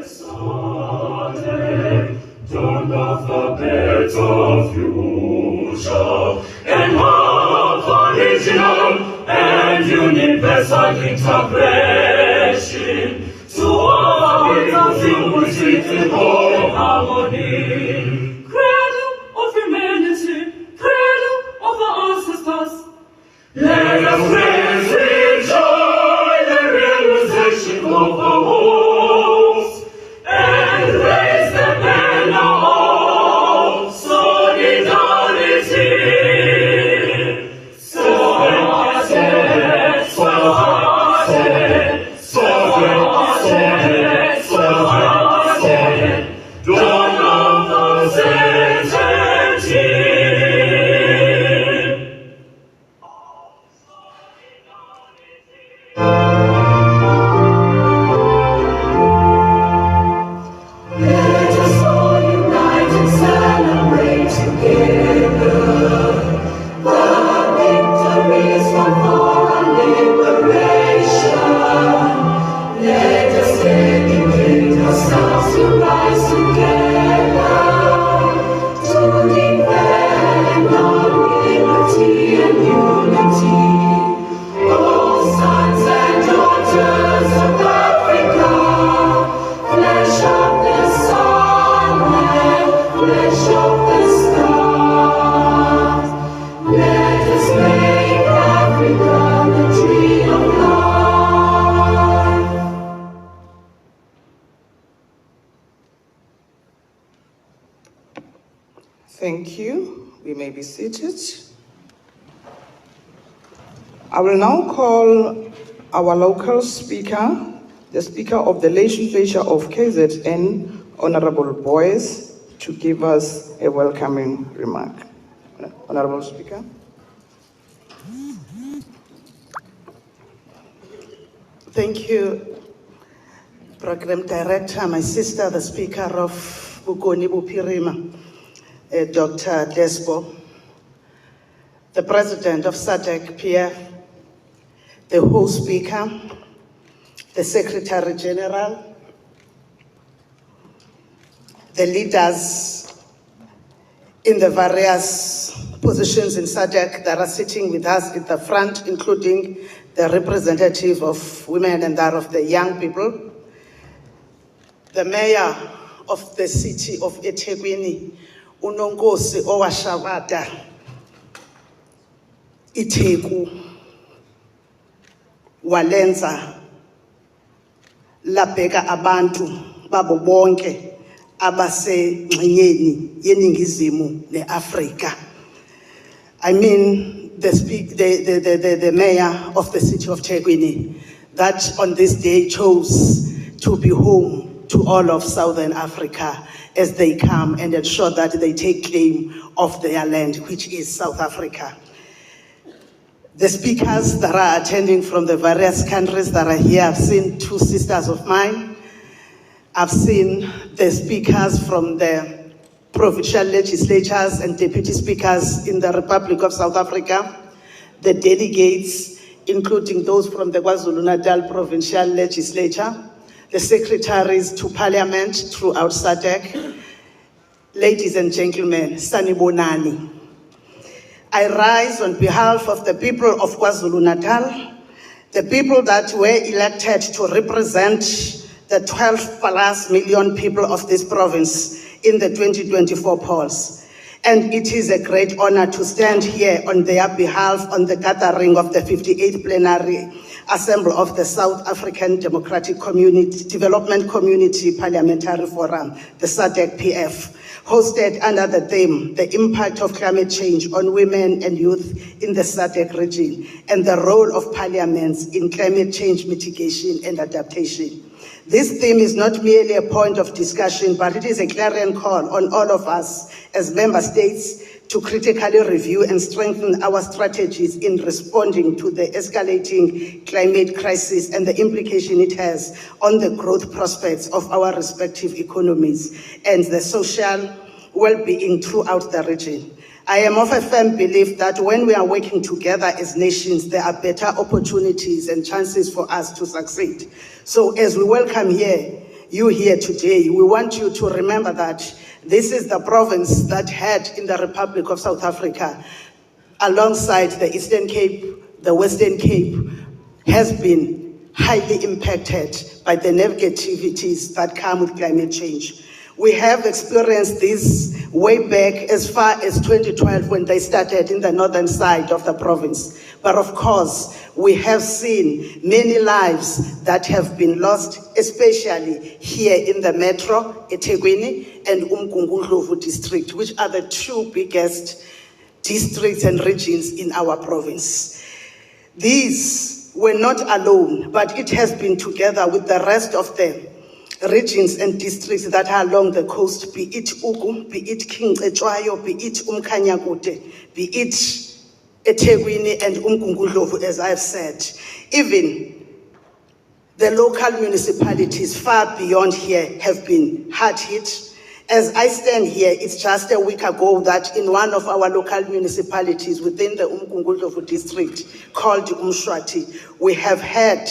Sadc, dawn of a better future, and of original and universal integration to all beautiful harmony. Cradle of humanity, cradle of our ancestors. Let us raise with joy the realization of our hopes and raise the banner of solidarity. So dawn of uncertainty. Let us all unite and celebrate together the victories from foreign liberation. Let us dedicate ourselves to rise together to defend our liberty and unity. Oh, sons and daughters of Africa, flesh of the sun and flesh of the stars, let us make Africa the tree of life. Thank you. We may be seated. I will now call our local speaker, the Speaker of the Legislature of KZN, Honorable Boyce, to give us a welcoming remark. Honorable Speaker. Thank you, Program Director, my sister, the Speaker of Bokoni Bophirima, Dr. Despo, the President of Sadc PF, the host Speaker, the Secretary General, the leaders in the various positions in Sadc that are sitting with us at the front, including the representative of women and that of the young people, the mayor of the city of eThekwini, uNonkosi owashabada iTheku, walenza labheka abantu babo bonke abasengxenyeni yeningizimu neAfrika. I mean the mayor of the city of Thekwini, that on this day chose to be home to all of Southern Africa as they come and ensure that they take claim of their land, which is South Africa. The speakers that are attending from the various countries that are here, I've seen two sisters of mine. I've seen the speakers from the provincial legislatures and deputy speakers in the Republic of South Africa, the delegates, including those from the KwaZulu-Natal provincial legislature, the secretaries to Parliament throughout Sadc. Ladies and gentlemen, Sanibonani. I rise on behalf of the people of KwaZulu-Natal, the people that were elected to represent the 12+ million people of this province in the 2024 polls. And it is a great honor to stand here on their behalf on the gathering of the 58th Plenary Assembly of the South African Democratic Development Community Parliamentary Forum, the Sadc PF, hosted under the theme, The Impact of Climate Change on Women and Youth in the Sadc region and the Role of Parliaments in Climate Change Mitigation and Adaptation. This theme is not merely a point of discussion, but it is a clarion call on all of us as member states to critically review and strengthen our strategies in responding to the escalating climate crisis and the implication it has on the growth prospects of our respective economies and the social well-being throughout the region. I am of a firm belief that when we are working together as nations, there are better opportunities and chances for us to succeed. So as we welcome here you here today, we want you to remember that this is the province that had in the Republic of South Africa, alongside the Eastern Cape, the Western Cape, has been highly impacted by the negativities that come with climate change. We have experienced this way back as far as 2012 when they started in the northern side of the province. But of course, we have seen many lives that have been lost, especially here in the metro, eThekwini and Umgungundlovu district, which are the two biggest districts and regions in our province. These were not alone, but it has been together with the rest of the regions and districts that are along the coast, be it Ugu, be it King Echwayo, be it Umkhanyakude, be it eThekwini and Umgungundlovu, as I've said. Even the local municipalities far beyond here have been hard hit. As I stand here, it's just a week ago that in one of our local municipalities within the Umgungundlovu district called Umshwati, we have had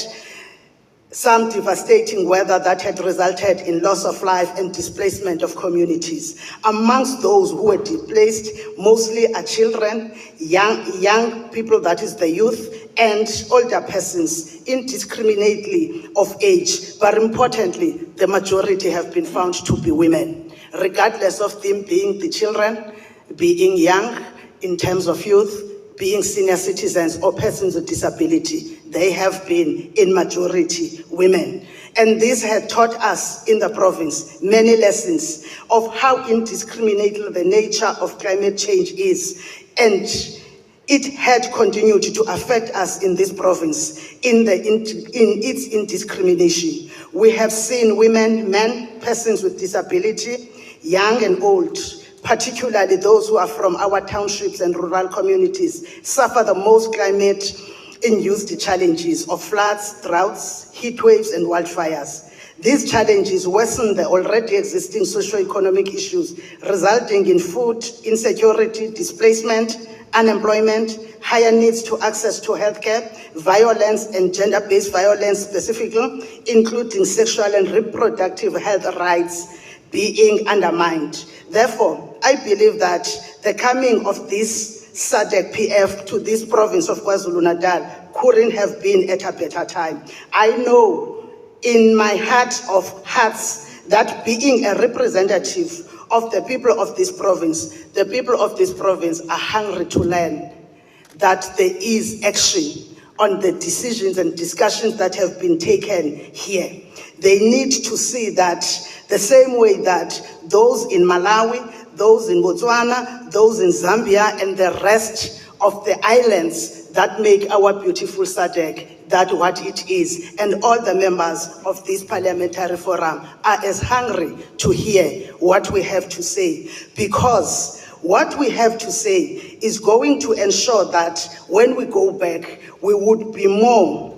some devastating weather that had resulted in loss of life and displacement of communities. Amongst those who were displaced, mostly are children, young people, that is the youth, and older persons, indiscriminately of age. But importantly, the majority have been found to be women, regardless of them being the children, being young in terms of youth, being senior citizens or persons with disability. They have been in majority women. And this had taught us in the province many lessons of how indiscriminately the nature of climate change is. And it had continued to affect us in this province in its indiscrimination. We have seen women, men, persons with disability, young and old, particularly those who are from our townships and rural communities, suffer the most climate-induced challenges of floods, droughts, heat waves, and wildfires. These challenges worsen the already existing socio-economic issues, resulting in food insecurity, displacement, unemployment, higher needs to access to healthcare, violence and gender-based violence specifically, including sexual and reproductive health rights being undermined. Therefore, I believe that the coming of this Sadc PF to this province of KwaZulu-Natal couldn't have been at a better time. I know in my heart of hearts that being a representative of the people of this province, the people of this province are hungry to learn that there is action on the decisions and discussions that have been taken here. They need to see that the same way that those in Malawi, those in Botswana, those in Zambia, and the rest of the islands that make our beautiful Sadc, that what it is, and all the members of this parliamentary forum are as hungry to hear what we have to say, because what we have to say is going to ensure that when we go back, we would be more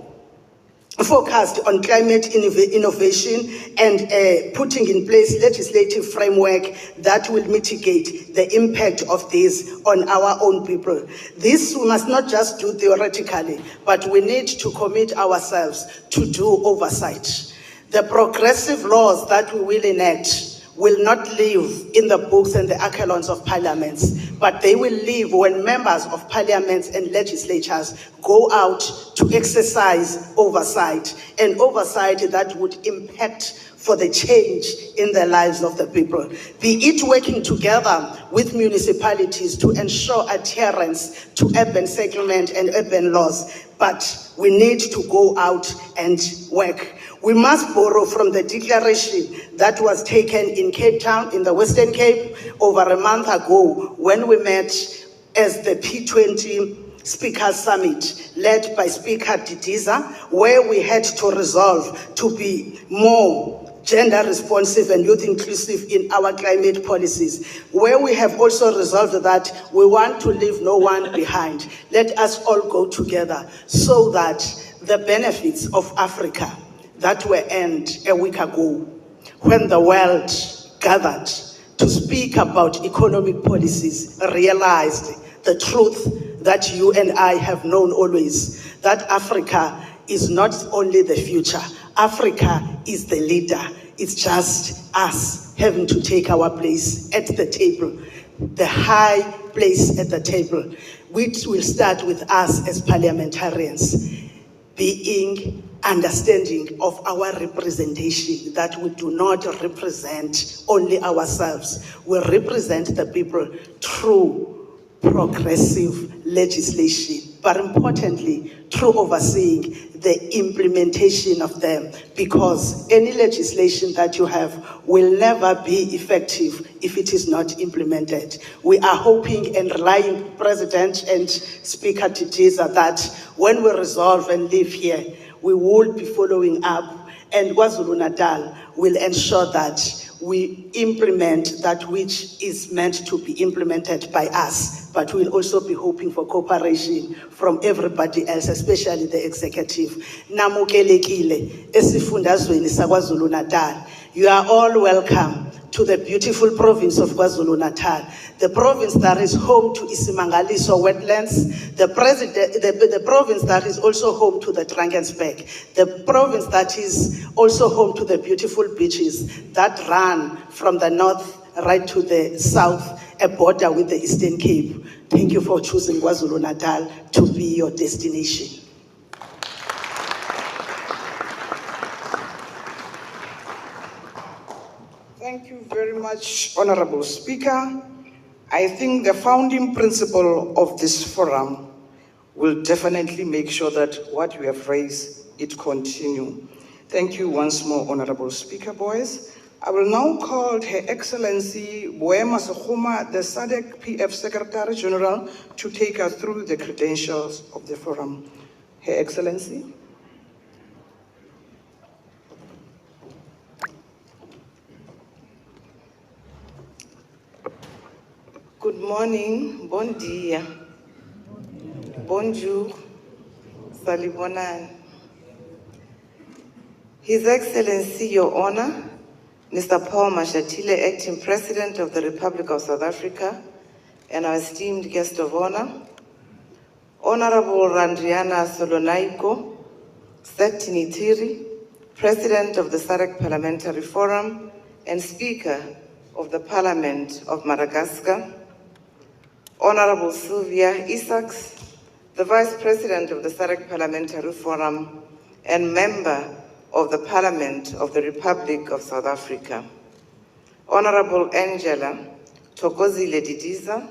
focused on climate innovation and putting in place legislative framework that will mitigate the impact of this on our own people. This we must not just do theoretically, but we need to commit ourselves to do oversight. The progressive laws that we will enact will not live in the books and the echelons of parliaments, but they will live when members of parliaments and legislatures go out to exercise oversight, and oversight that would impact for the change in the lives of the people. Be it working together with municipalities to ensure adherence to urban settlement and urban laws, but we need to go out and work. We must borrow from the declaration that was taken in Cape Town, in the Western Cape, over a month ago when we met as the P20 Speakers Summit, led by Speaker Didiza, where we had to resolve to be more gender responsive and youth inclusive in our climate policies, where we have also resolved that we want to leave no one behind. Let us all go together so that the benefits of Africa that were earned a week ago when the world gathered to speak about economic policies realized the truth that you and I have known always, that Africa is not only the future, Africa is the leader. It's just us having to take our place at the table, the high place at the table, which will start with us as parliamentarians being understanding of our representation, that we do not represent only ourselves. We represent the people through progressive legislation, but importantly, through overseeing the implementation of them, because any legislation that you have will never be effective if it is not implemented. We are hoping and relying, President and Speaker Titiza, that when we resolve and leave here, we will be following up, and KwaZulu-Natal will ensure that we implement that which is meant to be implemented by us, but we'll also be hoping for cooperation from everybody else, especially the executive. Namukelekile, esifundazweni saKwaZulu-Natal. You are all welcome to the beautiful province of KwaZulu-Natal, the province that is home to Isimangaliso wetlands, the province that is also home to the Drakensberg, the province that is also home to the beautiful beaches that run from the north right to the south, a border with the Eastern Cape. Thank you for choosing KwaZulu-Natal to be your destination. Thank you very much, Honorable Speaker. I think the founding principle of this forum will definitely make sure that what you have raised, it continue. Thank you once more, Honorable Speaker, boys. I will now call Her Excellency Boema Sekgoma, the Sadc PF Secretary General, to take us through the credentials of the forum. Her Excellency. Good morning, bon dia, bonjour, salibonan. His Excellency, Your Honor, Mr. Paul Mashatile, Acting President of the Republic of South Africa, and our esteemed guest of honor, Honorable Randriana Solonaiko, Setinitiri, President of the Sadc Parliamentary Forum and Speaker of the Parliament of Madagascar, Honorable Sylvia Isaacs, the Vice President of the Sadc Parliamentary Forum and member of the Parliament of the Republic of South Africa, Honorable Angela Thokozile Didiza,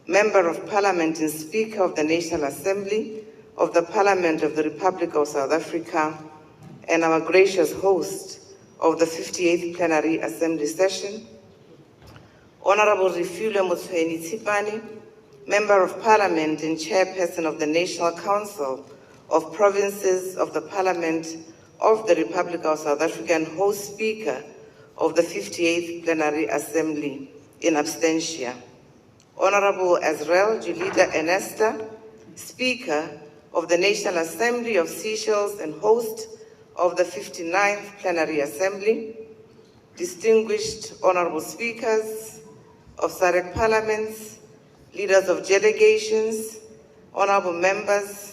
Member of Parliament and Speaker of the National Assembly of the Parliament of the Republic of South Africa, and our gracious host of the 58th Plenary Assembly Session, Honorable Refilwe Motshweni Tsipane, Member of Parliament and Chairperson of the National Council of Provinces of the Parliament of the Republic of South Africa and host Speaker of the 58th Plenary Assembly in absentia, Honorable Azrael Julita Enesta, Speaker of the National Assembly of Seychelles and host of the 59th Plenary Assembly, distinguished Honorable Speakers of Sadc Parliaments, leaders of delegations, honorable members,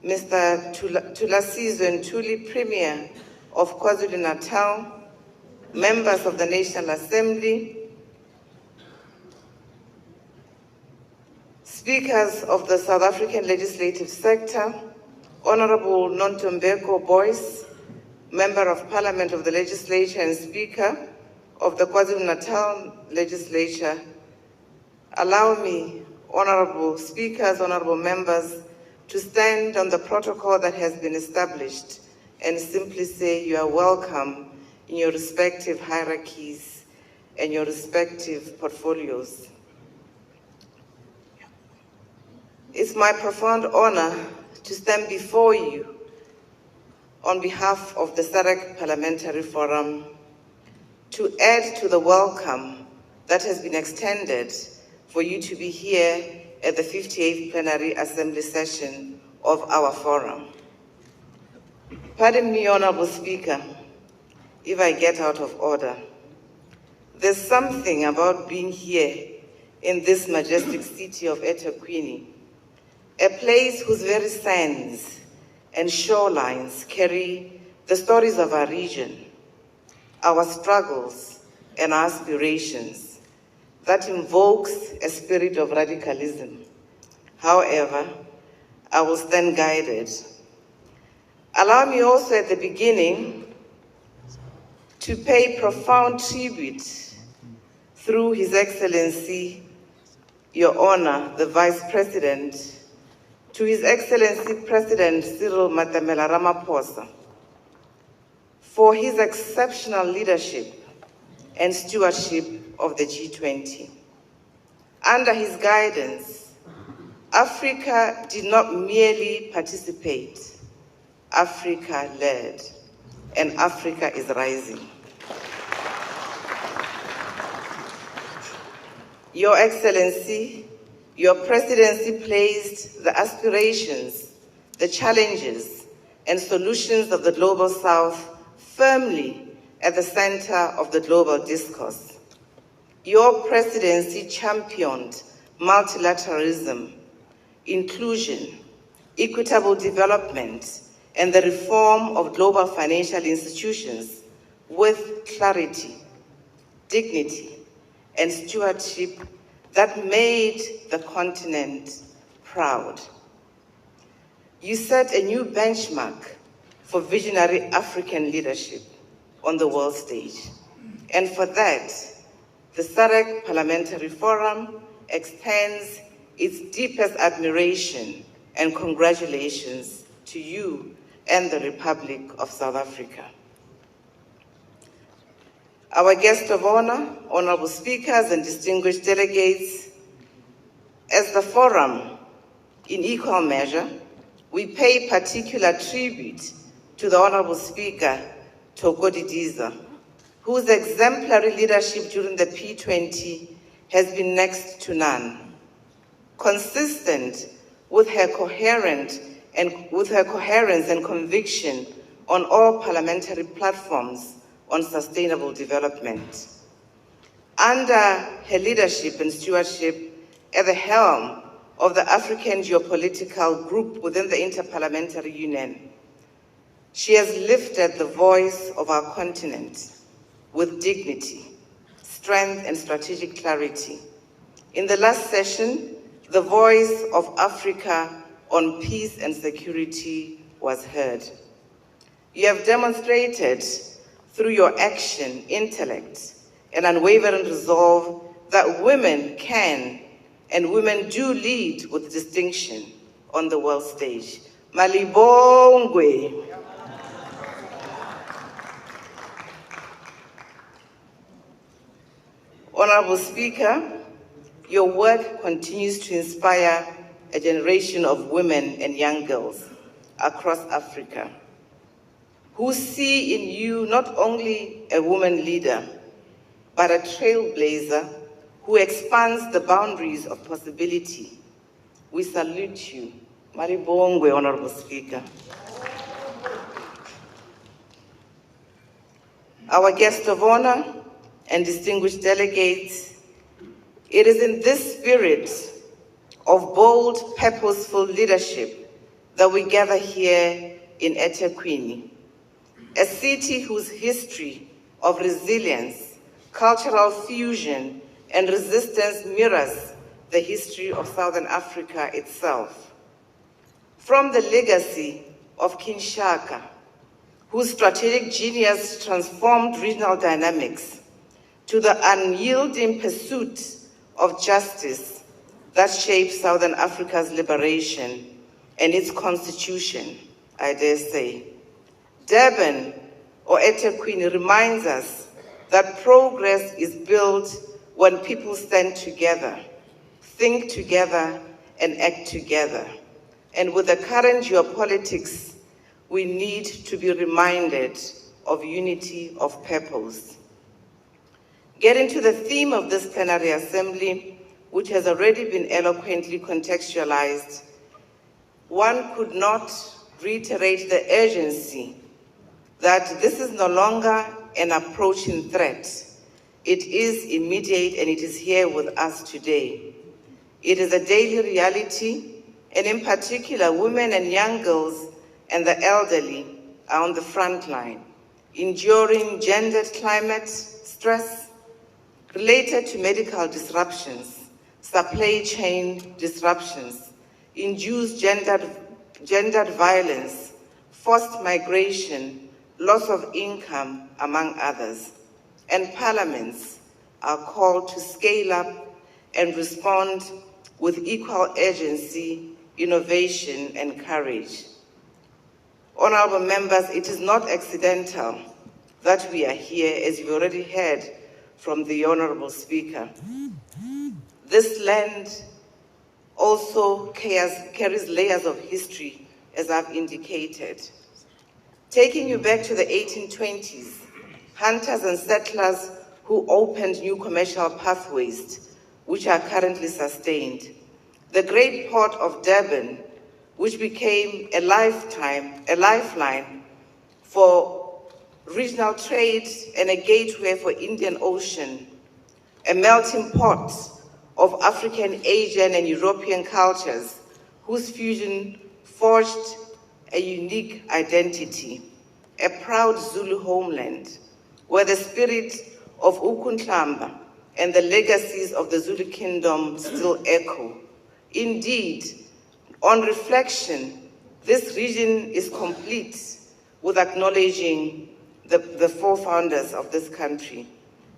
Mr. Thulasizwe Ntuli, Premier of KwaZulu-Natal, members of the National Assembly, speakers of the South African legislative sector, Honorable Nontombeko Boyce, Member of Parliament of the Legislature and Speaker of the KwaZulu-Natal Legislature. Allow me, honorable speakers, honorable members, to stand on the protocol that has been established and simply say you are welcome in your respective hierarchies and your respective portfolios. It's my profound honor to stand before you on behalf of the Sadc Parliamentary Forum to add to the welcome that has been extended for you to be here at the 58th Plenary Assembly Session of our forum. Pardon me, Honorable Speaker, if I get out of order. There's something about being here in this majestic city of eThekwini, a place whose very sands and shorelines carry the stories of our region, our struggles and our aspirations that invokes a spirit of radicalism. However, I will stand guided. Allow me also at the beginning to pay profound tribute through His Excellency, Your Honor, the Vice President, to His Excellency President Cyril Matamela Ramaphosa for his exceptional leadership and stewardship of the G20. Under his guidance, Africa did not merely participate, Africa led, and Africa is rising. Your Excellency, your presidency placed the aspirations, the challenges, and solutions of the Global South firmly at the center of the global discourse. Your presidency championed multilateralism, inclusion, equitable development, and the reform of global financial institutions with clarity, dignity, and stewardship that made the continent proud. You set a new benchmark for visionary African leadership on the world stage. And for that, the Sadc Parliamentary Forum extends its deepest admiration and congratulations to you and the Republic of South Africa. Our guest of honor, honorable speakers and distinguished delegates, as the forum, in equal measure, we pay particular tribute to the Honorable Speaker, Thoko Didiza, whose exemplary leadership during the P20 has been next to none. Consistent with her coherence and conviction on all parliamentary platforms on sustainable development. Under her leadership and stewardship at the helm of the African Geopolitical Group within the Interparliamentary Union, she has lifted the voice of our continent with dignity, strength, and strategic clarity. In the last session, the voice of Africa on peace and security was heard. You have demonstrated through your action, intellect, and unwavering resolve that women can and women do lead with distinction on the world stage. Malibongwe. Honorable Speaker, your work continues to inspire a generation of women and young girls across Africa who see in you not only a woman leader, but a trailblazer who expands the boundaries of possibility. We salute you. Maribongwe, Honorable Speaker. Our guest of honor and distinguished delegates, it is in this spirit of bold, purposeful leadership that we gather here in eThekwini, a city whose history of resilience, cultural fusion, and resistance mirrors the history of Southern Africa itself. From the legacy of King Shaka, whose strategic genius transformed regional dynamics, to the unyielding pursuit of justice that shaped Southern Africa's liberation and its constitution, I dare say. Durban, or eThekwini, reminds us that progress is built when people stand together, think together, and act together. And with the current geopolitics, we need to be reminded of unity of purpose. Getting to the theme of this plenary assembly, which has already been eloquently contextualized, one could not reiterate the urgency that this is no longer an approaching threat. It is immediate and it is here with us today. It is a daily reality, and in particular, women and young girls and the elderly are on the front line, enduring gendered climate stress related to medical disruptions, supply chain disruptions, induced gendered violence, forced migration, loss of income, among others. And parliaments are called to scale up and respond with equal urgency, innovation, and courage. Honorable members, it is not accidental that we are here, as you already heard from the Honorable Speaker. This land also carries layers of history, as I've indicated. Taking you back to the 1820s, hunters and settlers who opened new commercial pathways, which are currently sustained. The great port of Durban, which became a lifeline for regional trade and a gateway for Indian Ocean, a melting pot of African, Asian, and European cultures whose fusion forged a unique identity, a proud Zulu homeland, where the spirit of Ukuntlamba and the legacies of the Zulu kingdom still echo. Indeed, on reflection, this region is complete with acknowledging the four founders of this country,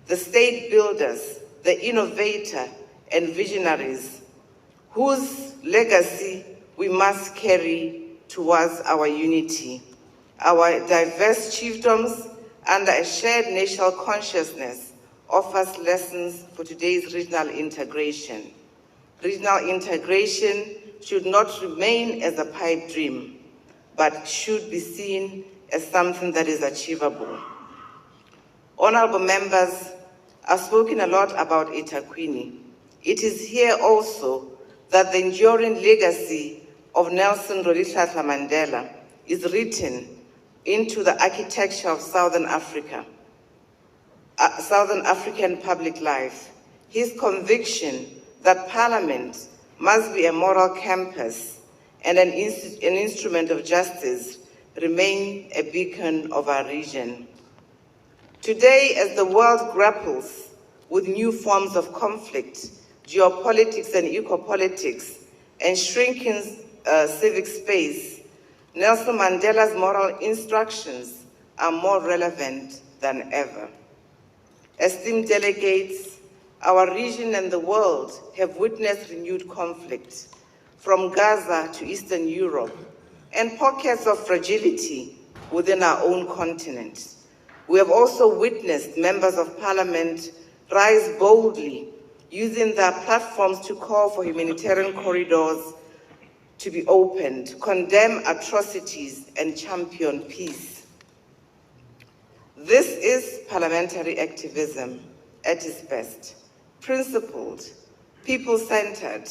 the state builders, the innovator and visionaries, whose legacy we must carry towards our unity. Our diverse chiefdoms under a shared national consciousness offers lessons for today's regional integration. Regional integration should not remain as a pipe dream, but should be seen as something that is achievable. Honorable members, I've spoken a lot about Itaquini. It is here also that the enduring legacy of Nelson Rolihlahla Mandela is written into the architecture of Southern Africa, Southern African public life. His conviction that Parliament must be a moral campus and an instrument of justice remain a beacon of our region. Today, as the world grapples with new forms of conflict, geopolitics and ecopolitics, and shrinking civic space, Nelson Mandela's moral instructions are more relevant than ever. Esteemed delegates, our region and the world have witnessed renewed conflict, from Gaza to Eastern Europe, and pockets of fragility within our own continent. We have also witnessed members of Parliament rise boldly, using their platforms to call for humanitarian corridors to be opened, condemn atrocities, and champion peace. This is parliamentary activism at its best, principled, people-centered,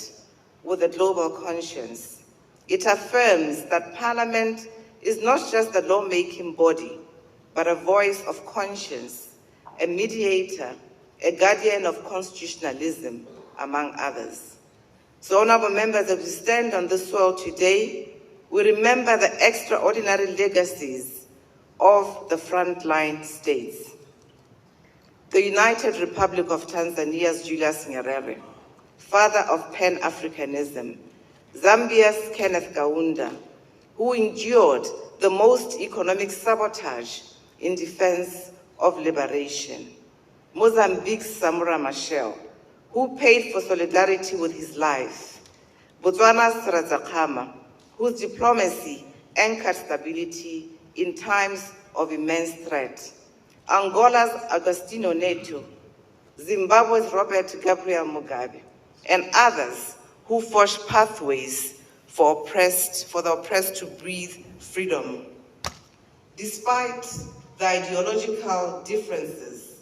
with a global conscience. It affirms that Parliament is not just a lawmaking body, but a voice of conscience, a mediator, a guardian of constitutionalism, among others. So, honorable members, as we stand on this soil today, we remember the extraordinary legacies of the frontline states. The United Republic of Tanzania's Julius Nyerere, father of Pan-Africanism, Zambia's Kenneth Kaunda, who endured the most economic sabotage in defense of liberation, Mozambique's Samora Machel, who paid for solidarity with his life, Botswana's Razakama, whose diplomacy anchored stability in times of immense threat, Angola's Agostinho Neto, Zimbabwe's Robert Gabriel Mugabe, and others who forged pathways for the oppressed to breathe freedom. Despite the ideological differences,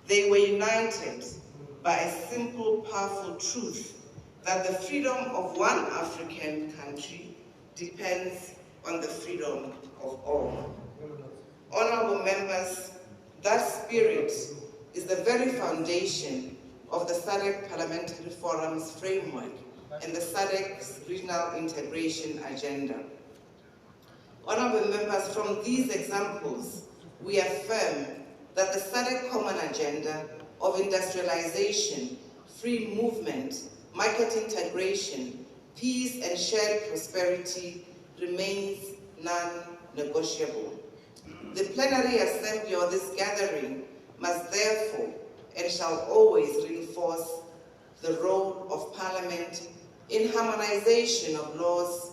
they were united by a simple, powerful truth that the freedom of one African country depends on the freedom of all. Honorable members, that spirit is the very foundation of the Sadc Parliamentary Forum's framework and the Sadc's regional integration agenda. Honorable members, from these examples, we affirm that the Sadc Common Agenda of industrialization, free movement, market integration, peace and shared prosperity remains non-negotiable. The plenary assembly or this gathering must therefore and shall always reinforce the role of Parliament in harmonization of laws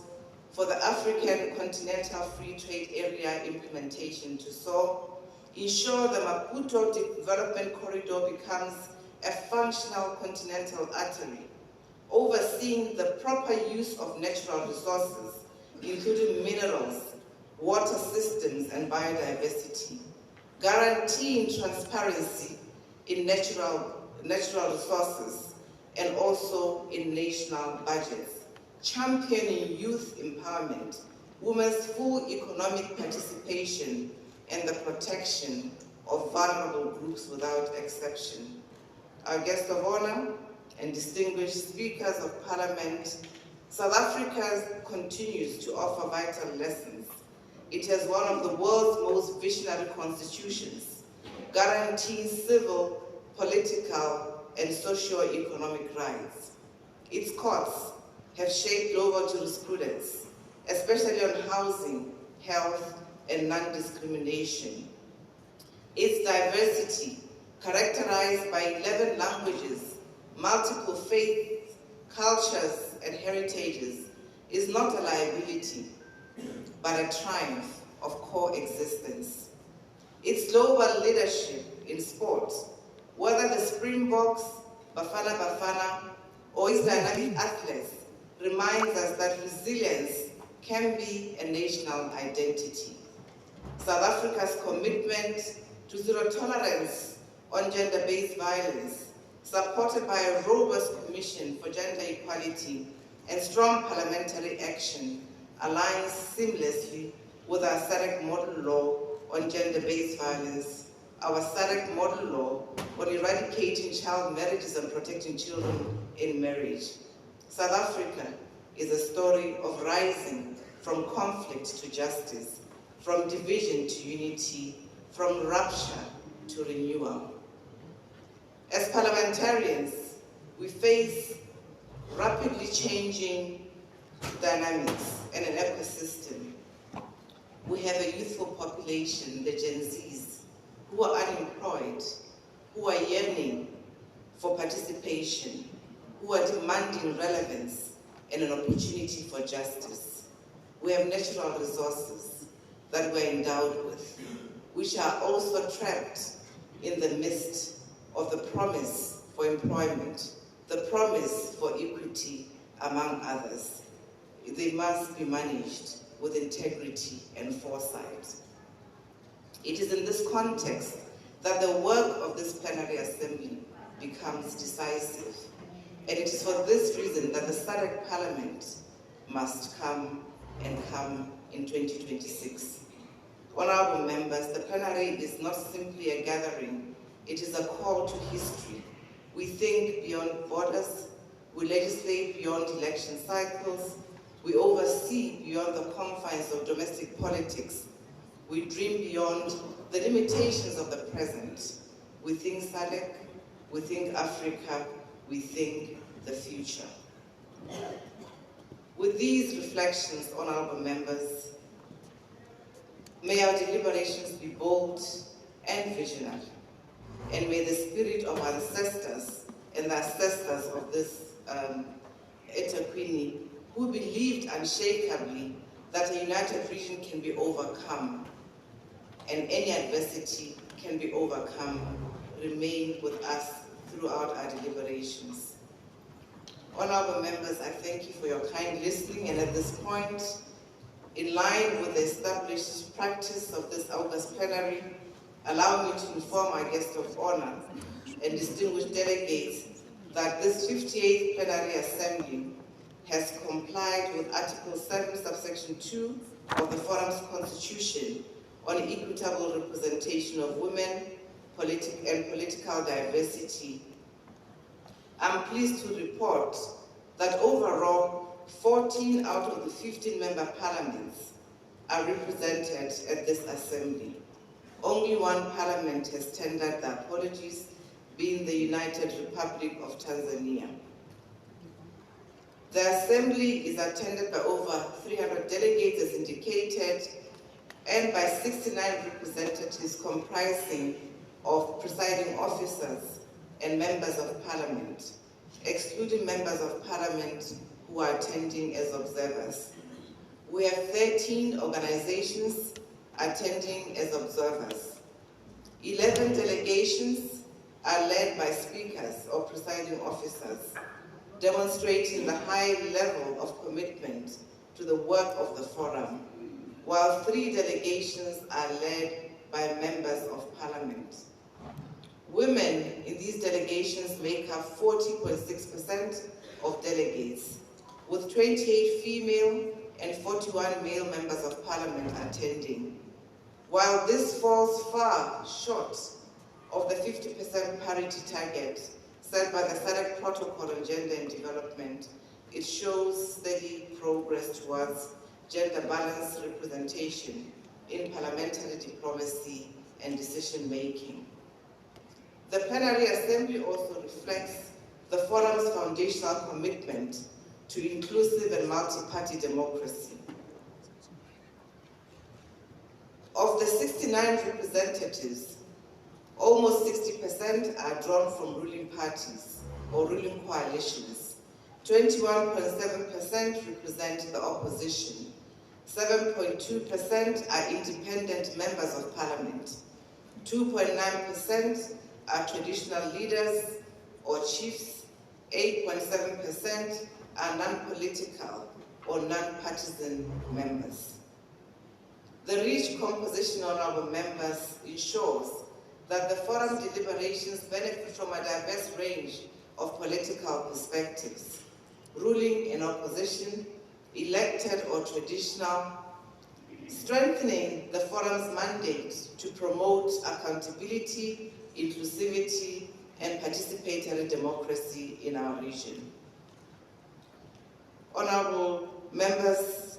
for the African Continental Free Trade Area implementation to so ensure the Maputo Development Corridor becomes a functional continental artery, overseeing the proper use of natural resources, including minerals, water systems, and biodiversity, guaranteeing transparency in natural resources and also in national budgets, championing youth empowerment, women's full economic participation, and the protection of vulnerable groups without exception. Our guest of honor and distinguished speakers of Parliament, South Africa continues to offer vital lessons. It has one of the world's most visionary constitutions, guaranteeing civil, political, and socio-economic rights. Its courts have shaped global jurisprudence, especially on housing, health, and non-discrimination. Its diversity, characterized by 11 languages, multiple faiths, cultures, and heritages, is not a liability, but a triumph of coexistence. Its global leadership in sport, whether the Springboks, Bafana Bafana, or its dynamic athletes, reminds us that resilience can be a national identity. South Africa's commitment to zero tolerance on gender-based violence, supported by a robust Commission for Gender Equality and strong parliamentary action, aligns seamlessly with our Sadc model law on gender-based violence, our Sadc model law on eradicating child marriages and protecting children in marriage. South Africa is a story of rising from conflict to justice, from division to unity, from rupture to renewal. As parliamentarians, we face rapidly changing dynamics and an ecosystem. We have a youthful population, the Gen Zs, who are unemployed, who are yearning for participation, who are demanding relevance and an opportunity for justice. We have natural resources that we're endowed with, which are also trapped in the midst of the promise for employment, the promise for equity, among others. They must be managed with integrity and foresight. It is in this context that the work of this plenary assembly becomes decisive. And it is for this reason that the Sadc Parliament must come in 2026. Honorable members, the plenary is not simply a gathering, it is a call to history. We think beyond borders, we legislate beyond election cycles, we oversee beyond the confines of domestic politics, we dream beyond the limitations of the present. We think Sadc, we think Africa, we think the future. With these reflections, honorable members, may our deliberations be bold and visionary, and may the spirit of our ancestors and the ancestors of this Etaquini, who believed unshakably that a united region can be overcome and any adversity can be overcome, remain with us throughout our deliberations. Honorable members, I thank you for your kind listening, and at this point, in line with the established practice of this August plenary, allow me to inform our guest of honor and distinguished delegates that this 58th plenary assembly has complied with Article 7, subsection 2 of the Forum's Constitution on equitable representation of women and political diversity. I'm pleased to report that overall, 14 out of the 15 member parliaments are represented at this assembly. Only one parliament has tendered the apologies, being the United Republic of Tanzania. The assembly is attended by over 300 delegates as indicated, and by 69 representatives comprising of presiding officers and members of parliament, excluding members of parliament who are attending as observers. We have 13 organizations attending as observers. 11 delegations are led by speakers or presiding officers, demonstrating the high level of commitment to the work of the forum, while 3 delegations are led by members of parliament. Women in these delegations make up 40.6% of delegates, with 28 female and 41 male members of parliament attending. While this falls far short of the 50% parity target set by the Sadc Protocol on Gender and Development, it shows steady progress towards gender balanced representation in parliamentary diplomacy and decision-making. The Plenary Assembly also reflects the forum's foundational commitment to inclusive and multi-party democracy. Of the 69 representatives, almost 60% are drawn from ruling parties or ruling coalitions. 21.7% represent the opposition. 7.2% are independent members of parliament. 2.9% are traditional leaders or chiefs. 8.7% are non-political or non-partisan members. The rich composition, honorable members, ensures that the forum deliberations benefit from a diverse range of political perspectives, ruling and opposition, elected or traditional, strengthening the forum's mandate to promote accountability, inclusivity, and participatory democracy in our region. Honorable members,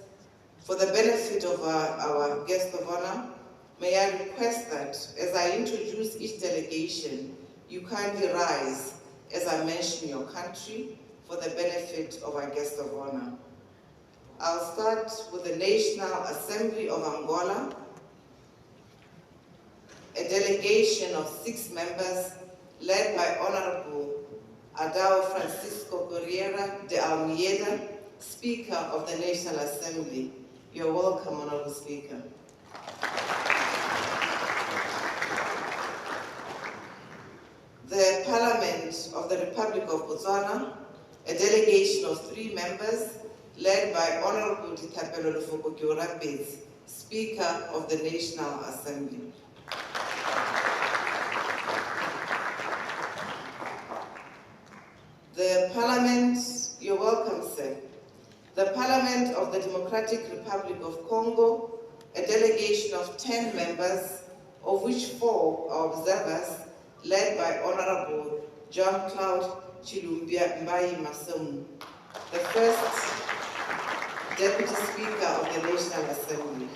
for the benefit of our guest of honor, may I request that as I introduce each delegation, you kindly rise as I mention your country for the benefit of our guest of honor. I'll start with the National Assembly of Angola, a delegation of 6 members led by Honorable Adao Francisco Correia de Almeida, Speaker of the National Assembly. You're welcome, Honorable Speaker. The Parliament of the Republic of Botswana, a delegation of 3 members led by Honorable Ditapelo Lefoko-Kiorapetsi, Speaker of the National Assembly. The Parliament, you're welcome, sir. The Parliament of the Democratic Republic of Congo, a delegation of 10 members, of which 4 are observers, led by Honorable Jean-Claude Chilumbia Mbayi Masomu, the first Deputy Speaker of the National Assembly.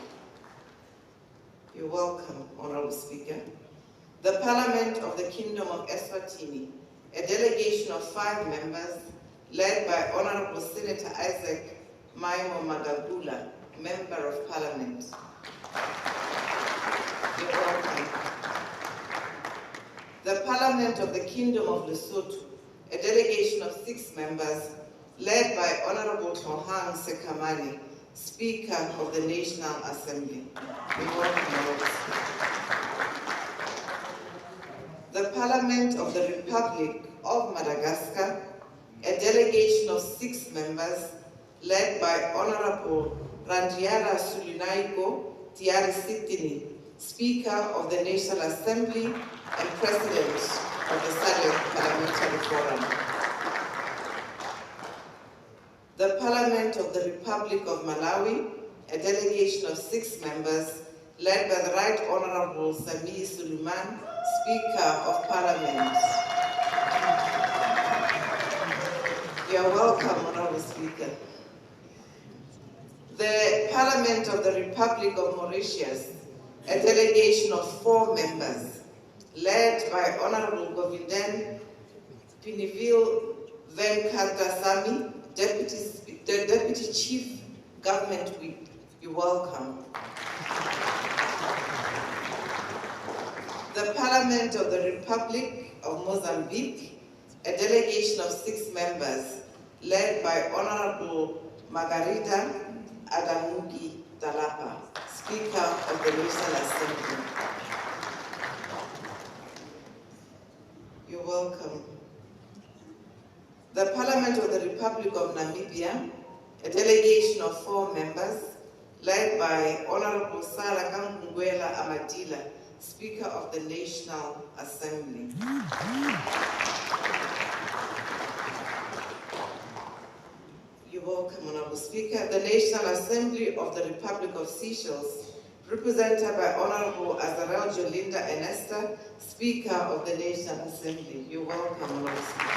You're welcome, Honorable Speaker. The Parliament of the Kingdom of Eswatini, a delegation of 5 members, led by Honorable Senator Isaac Maimo Magagula, Member of Parliament. You're welcome. The Parliament of the Kingdom of Lesotho, a delegation of 6 members, led by Honorable Tohang Sekamani, Speaker of the National Assembly. You're welcome. The Parliament of the Republic of Madagascar, a delegation of 6 members, led by Honorable Randiara Sulinaiko Tiari Sitini, Speaker of the National Assembly and President of the Sadc Parliamentary Forum. The Parliament of the Republic of Malawi, a delegation of 6 members, led by the Right Honorable Sami Suleiman, Speaker of Parliament. You are welcome, Honorable Speaker. The The Parliament of the Republic of Mauritius, a delegation of 4 members, led by Honorable Govindan Pinivil Venkateswamy, Deputy Chief Government Whip. You're welcome. The Parliament of the Republic of Mozambique, a delegation of 6 members, led by Honorable Margarita Adamugi Dalapa, Speaker of the National Assembly. You're welcome. The Parliament of the Republic of Namibia, a delegation of 4 members, led by Honorable Sarah Kangwela Amadila, Speaker of the National Assembly. You're welcome, Honorable Speaker. The National Assembly of the Republic of Seychelles, represented by Honorable Azarel Jolinda Enesta, Speaker of the National Assembly. You're welcome, Honorable Speaker.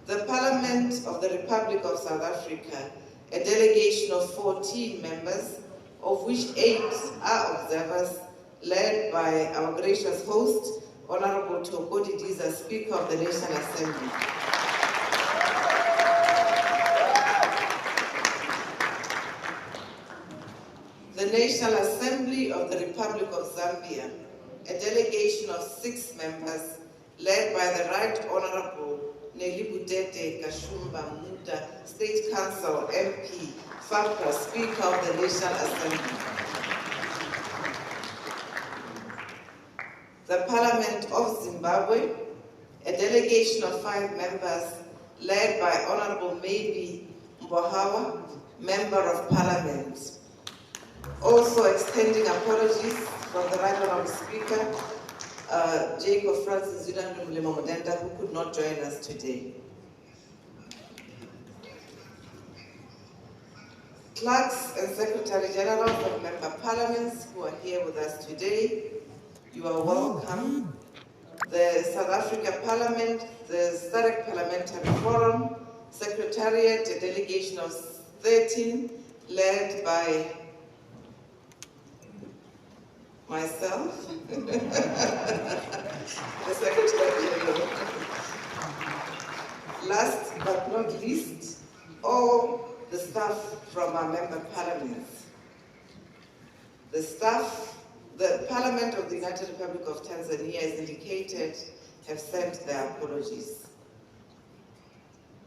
The Parliament of the Republic of South Africa, a delegation of 14 members, of which 8 are observers, led by our gracious host, Honorable Tokodi Diza, Speaker of the National Assembly. The National Assembly of the Republic of Zambia, a delegation of 6 members, led by the Right Honorable Nelibutete Kashumba Muda, State Council MP, FAPRA, Speaker of the National Assembly. The Parliament of Zimbabwe, a delegation of 5 members, led by Honorable Maybe Mbohawa, Member of Parliament. Also extending apologies from the Right Honorable Speaker, Jacob Francis Zidane Mlemomodenda, who could not join us today. Clerks and Secretary General of Member Parliaments who are here with us today, you are welcome. The South Africa Parliament, the Sadc Parliamentary Forum, Secretariat, a delegation of 13, led by myself, the Secretary General. Last but not least, all the staff from our member parliaments. The staff, the Parliament of the United Republic of Tanzania, as indicated, have sent their apologies.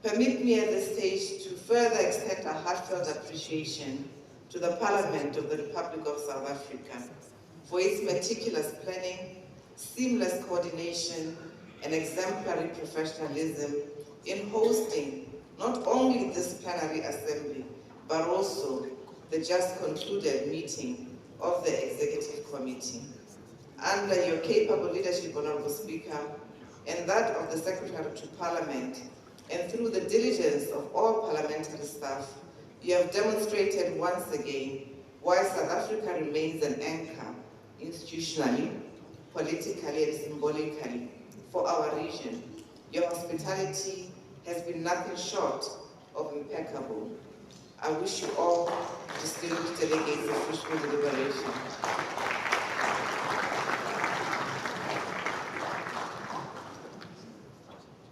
Permit me at this stage to further extend a heartfelt appreciation to the Parliament of the Republic of South Africa for its meticulous planning, seamless coordination, and exemplary professionalism in hosting not only this plenary assembly, but also the just concluded meeting of the Executive Committee. Under your capable leadership, Honorable Speaker, and that of the Secretary to Parliament, and through the diligence of all parliamentary staff, you have demonstrated once again why South Africa remains an anchor institutionally, politically, and symbolically for our region. Your hospitality has been nothing short of impeccable. I wish you all, distinguished delegates, a fruitful deliberation.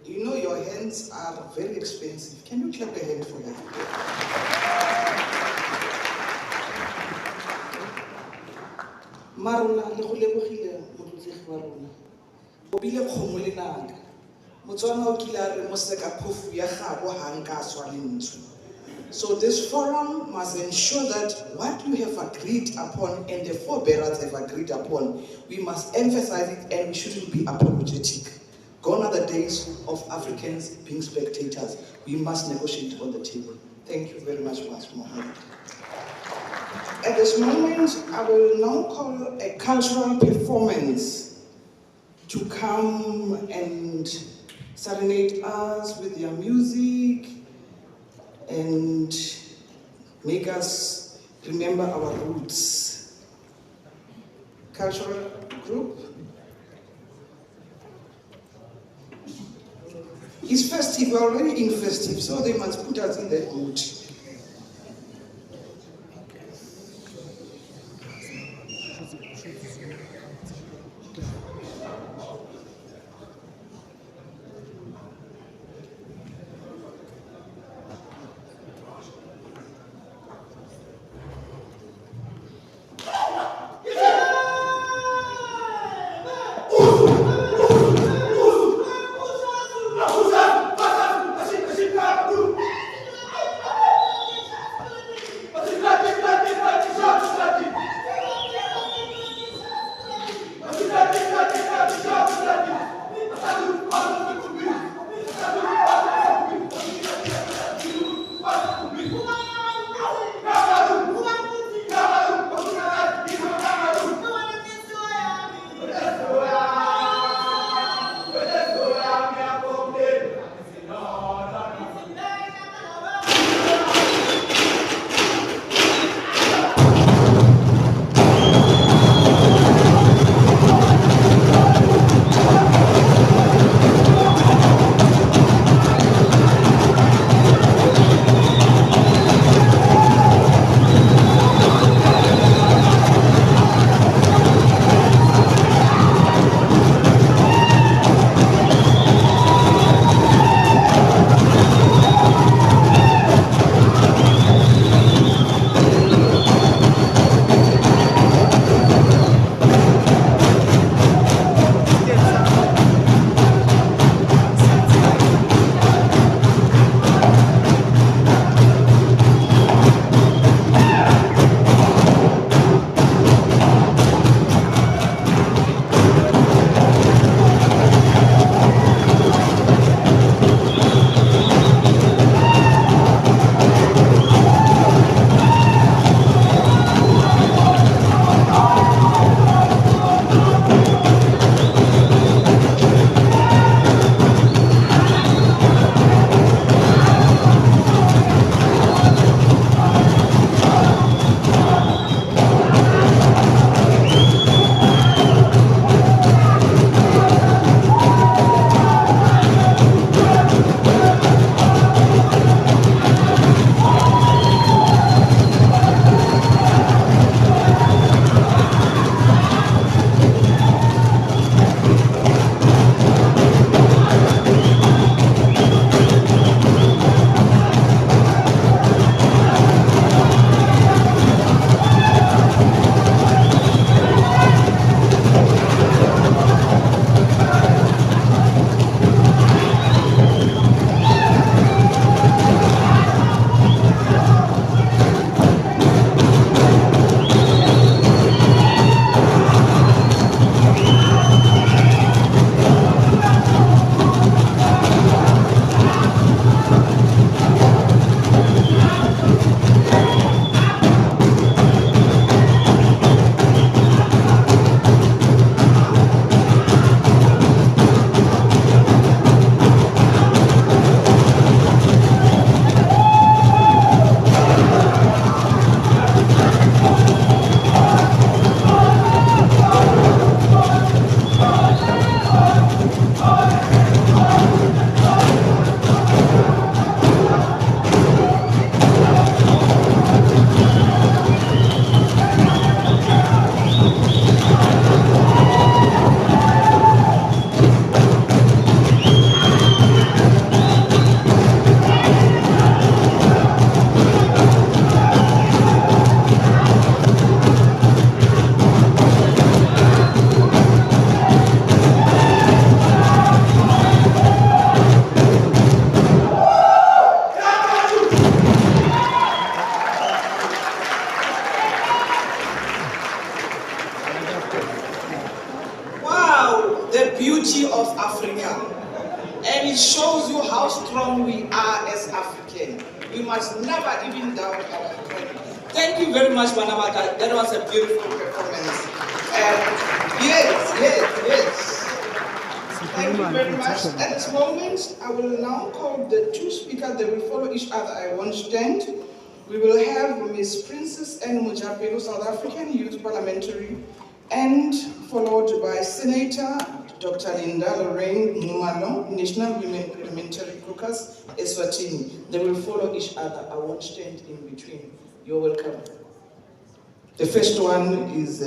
You know your hands are very expensive. Can you clap a hand for that? Maruna le go lebogile motlotegi wa rona. O bile kgomo le naka. Motswana o kile a re mo seka phofu ya gago ha nka swa lentswe. So this forum must ensure that what you have agreed upon and the forebearers have agreed upon, we must emphasize it and we shouldn't be apologetic. Gone are the days of Africans being spectators. We must negotiate on the table. Thank you very much, Mas Mohammed. At this moment, I will now call a cultural performance to come and serenade us with their music and make us remember our roots. Cultural group. It's festive, we're already in festive, so they must put us in that mood. beauty of Africa. And it shows you how strong we are as Africans. We must never even doubt our strength. Thank you very much, Banamata. That was a beautiful performance. Yes. Thank you very much. At this moment, I will now call the two speakers. They will follow each other. I won't stand. We will have Ms. Princess N. Mujapelo, South African Youth Parliamentary, and followed by Senator Dr. Linda Lorraine Mumalo, National Women Parliamentary Caucus, Eswatini. They will follow each other. I won't stand in between. You're welcome. The first one is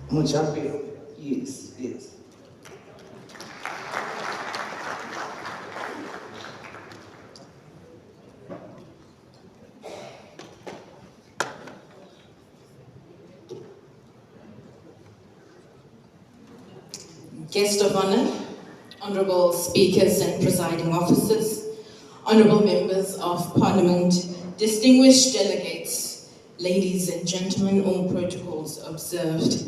Mujabe. Yes, yes. Guest of honor, honorable speakers and presiding officers, honorable members of parliament, distinguished delegates, ladies and gentlemen, all protocols observed.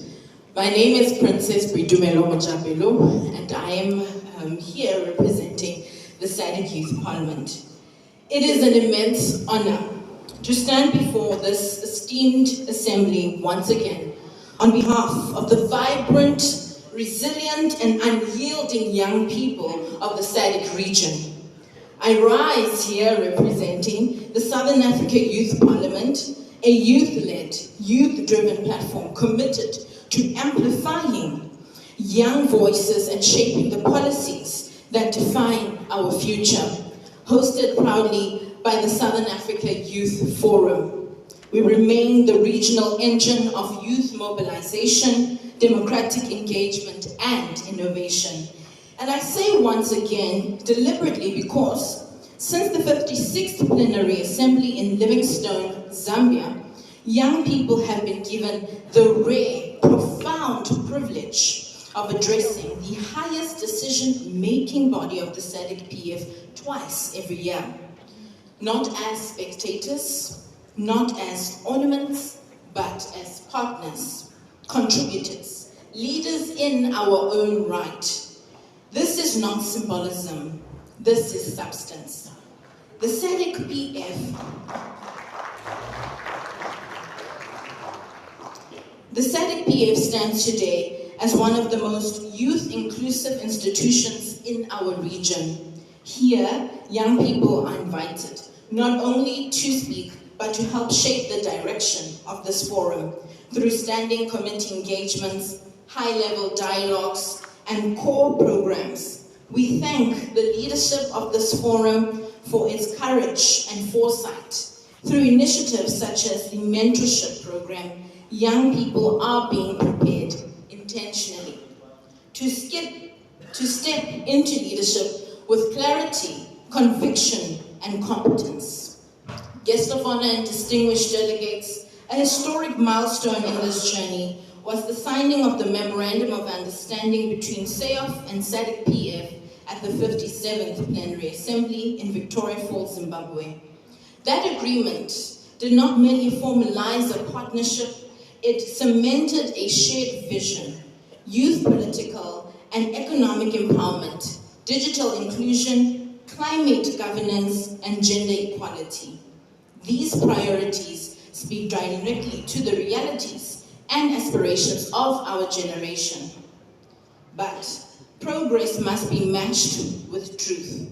My name is Princess Bridumelo Mojabelo, and I am here representing the Sadc Youth Parliament. It is an immense honor to stand before this esteemed assembly once again on behalf of the vibrant, resilient and unyielding young people of the Sadc region. I rise here representing the Southern Africa Youth Parliament, a youth-led, youth-driven platform committed to amplifying young voices and shaping the policies that define our future, hosted proudly by the Southern Africa Youth Forum. We remain the regional engine of youth mobilization, democratic engagement, and innovation. And I say once again, deliberately, because since the 56th Plenary Assembly in Livingstone, Zambia, young people have been given the rare, profound privilege of addressing the highest decision-making body of the Sadc PF twice every year. Not as spectators, not as ornaments, but as partners, contributors, leaders in our own right. This is not symbolism, this is substance. The Sadc PF stands today as one of the most youth-inclusive institutions in our region. Here, young people are invited, not only to speak, but to help shape the direction of this forum through standing committee engagements, high-level dialogues, and core programs. We thank the leadership of this forum for its courage and foresight. Through initiatives such as the mentorship program, young people are being prepared intentionally to step into leadership with clarity, conviction, and competence. Guest of honor and distinguished delegates, a historic milestone in this journey was the signing of the Memorandum of Understanding between SAOF and Sadc PF at the 57th Plenary Assembly in Victoria Falls, Zimbabwe. That agreement did not merely formalize a partnership, it cemented a shared vision: youth political and economic empowerment, digital inclusion, climate governance, and gender equality. These priorities speak directly to the realities and aspirations of our generation. But progress must be matched with truth.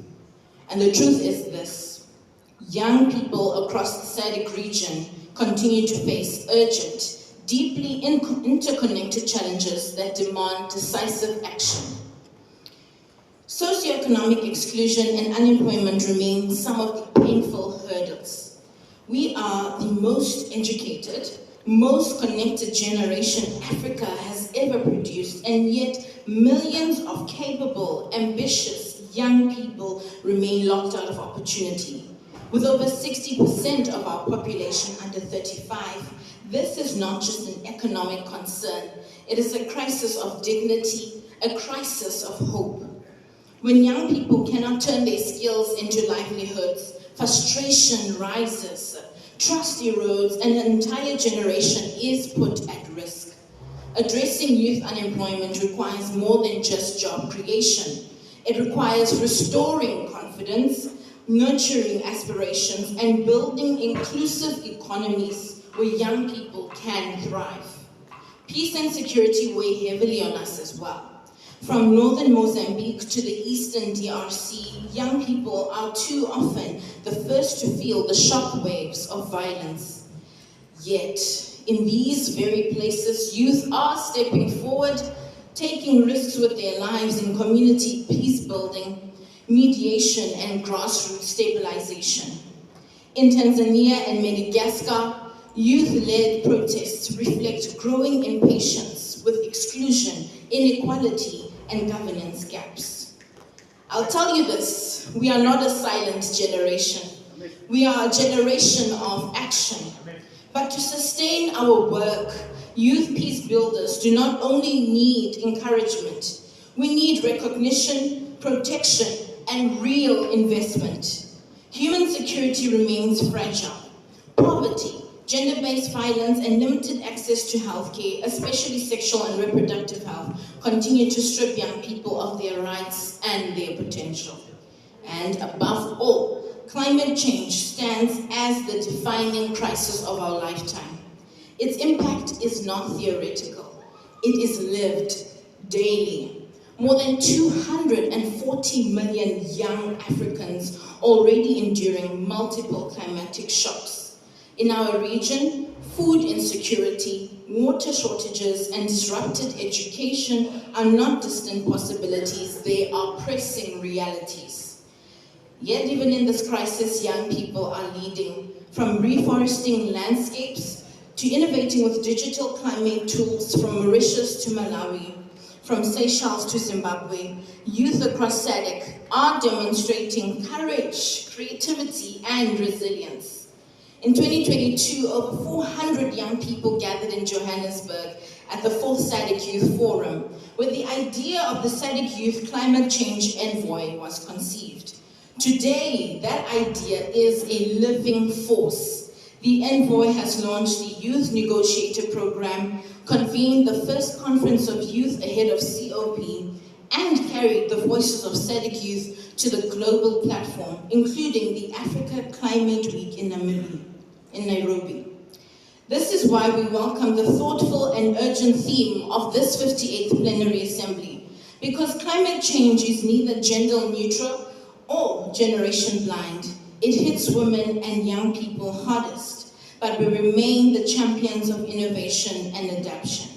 And the truth is this: young people across the Sadc region continue to face urgent, deeply interconnected challenges that demand decisive action. Socioeconomic exclusion and unemployment remain some of the painful hurdles. We are the most educated, most connected generation Africa has ever produced, and yet millions of capable, ambitious young people remain locked out of opportunity. With over 60% of our population under 35, this is not just an economic concern, it is a crisis of dignity, a crisis of hope. When young people cannot turn their skills into livelihoods, frustration rises, trust erodes, and an entire generation is put at risk. Addressing youth unemployment requires more than just job creation. It requires restoring confidence, nurturing aspirations, and building inclusive economies where young people can thrive. Peace and security weigh heavily on us as well. From northern Mozambique to the eastern DRC, young people are too often the first to feel the shock waves of violence. Yet, In these very places, youth are stepping forward, taking risks with their lives in community peace building, mediation, and grassroots stabilization. In Tanzania and Madagascar, youth-led protests reflect growing impatience with exclusion, inequality, and governance gaps. I'll tell you this, we are not a silent generation. We are a generation of action. But to sustain our work, youth peace builders do not only need encouragement, we need recognition, protection, and real investment. Human security remains fragile. Poverty, gender-based violence, and limited access to healthcare, especially sexual and reproductive health, continue to strip young people of their rights and their potential. And above all, climate change stands as the defining crisis of our lifetime. Its impact is not theoretical. It is lived daily. More than 240 million young Africans already enduring multiple climatic shocks. In our region, food insecurity, water shortages, and disrupted education are not distant possibilities, they are pressing realities. Yet even in this crisis, young people are leading, from reforesting landscapes to innovating with digital climate tools from Mauritius to Malawi, from Seychelles to Zimbabwe. Youth across Sadc are demonstrating courage, creativity, and resilience. In 2022, over 400 young people gathered in Johannesburg at the 4th Sadc Youth Forum, where the idea of the Sadc Youth Climate Change Envoy was conceived. Today, that idea is a living force. The Envoy has launched the Youth Negotiator Program, convened the first conference of youth ahead of COP, and carried the voices of Sadc youth to the global platform, including the Africa Climate Week in Nairobi. This is why we welcome the thoughtful and urgent theme of this 58th Plenary Assembly, because climate change is neither gender neutral or generation blind. It hits women and young people hardest, but we remain the champions of innovation and adaptation.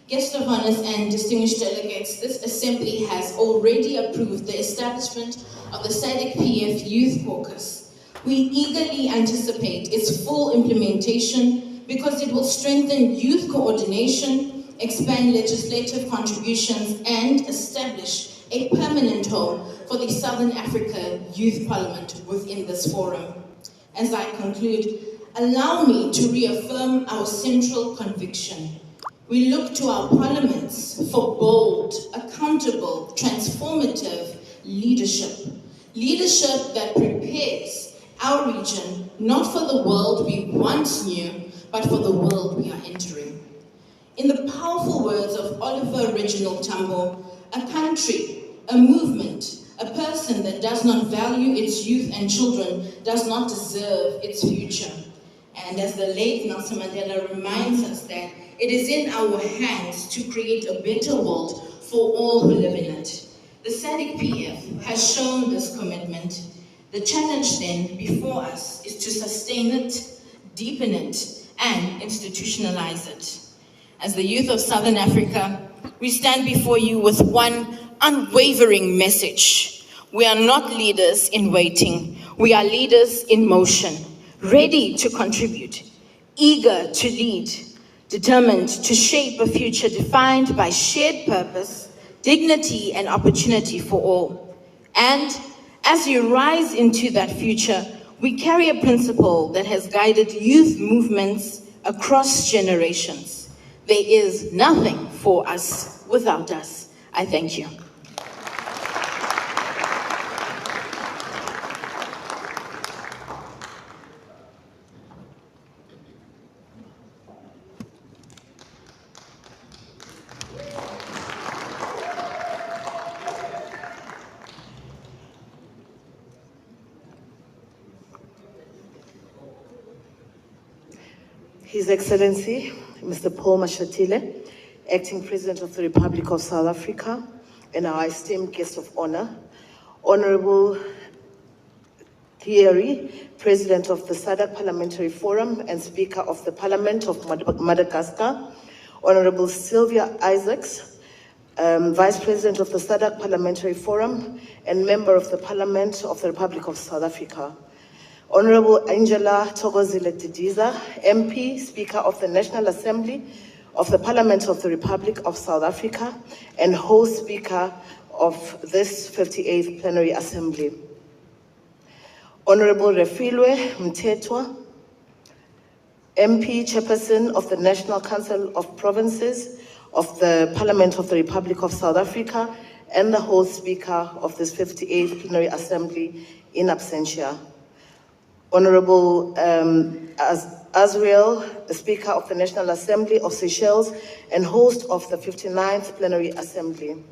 Guests of honors and distinguished delegates, this Assembly has already approved the establishment of the Sadc PF Youth Caucus. We eagerly anticipate its full implementation because it will strengthen youth coordination, expand legislative contributions, and establish a permanent home for the Southern Africa Youth Parliament within this forum. As I conclude, allow me to reaffirm our central conviction. We look to our parliaments for bold, accountable, transformative leadership. Leadership that prepares our region not for the world we once knew, but for the world we are entering. In the powerful words of Oliver Reginald Tambo, a country, a movement, a person that does not value its youth and children does not deserve its future. And as the late Nelson Mandela reminds us that it is in our hands to create a better world for all who live in it. The Sadc PF has shown this commitment. The challenge then before us is to sustain it, deepen it, and institutionalize it. As the youth of Southern Africa, we stand before you with one unwavering message. We are not leaders in waiting. We are leaders in motion, ready to contribute, eager to lead, determined to shape a future defined by shared purpose, dignity, and opportunity for all. And as you rise into that future, we carry a principle that has guided youth movements across generations. There is nothing for us without us. I thank you. His Excellency, Mr. Paul Mashatile, Acting President of the Republic of South Africa, and our esteemed guest of honor, Honorable Thierry, President of the Sadc Parliamentary Forum and Speaker of the Parliament of Madagascar, Honorable Sylvia Isaacs, Vice President of the Sadc Parliamentary Forum and Member of the Parliament of the Republic of South Africa, Honorable Angela Thokozile Didiza, MP, Speaker of the National Assembly of the Parliament of the Republic of South Africa and host Speaker of this 58th Plenary Assembly. Honorable Refilwe Mthethwa, MP, Chairperson of the National Council of Provinces of the Parliament of the Republic of South Africa and the host Speaker of this 58th Plenary Assembly in absentia. Honorable Azriel, the Speaker of the National Assembly of Seychelles and host of the 59th Plenary Assembly.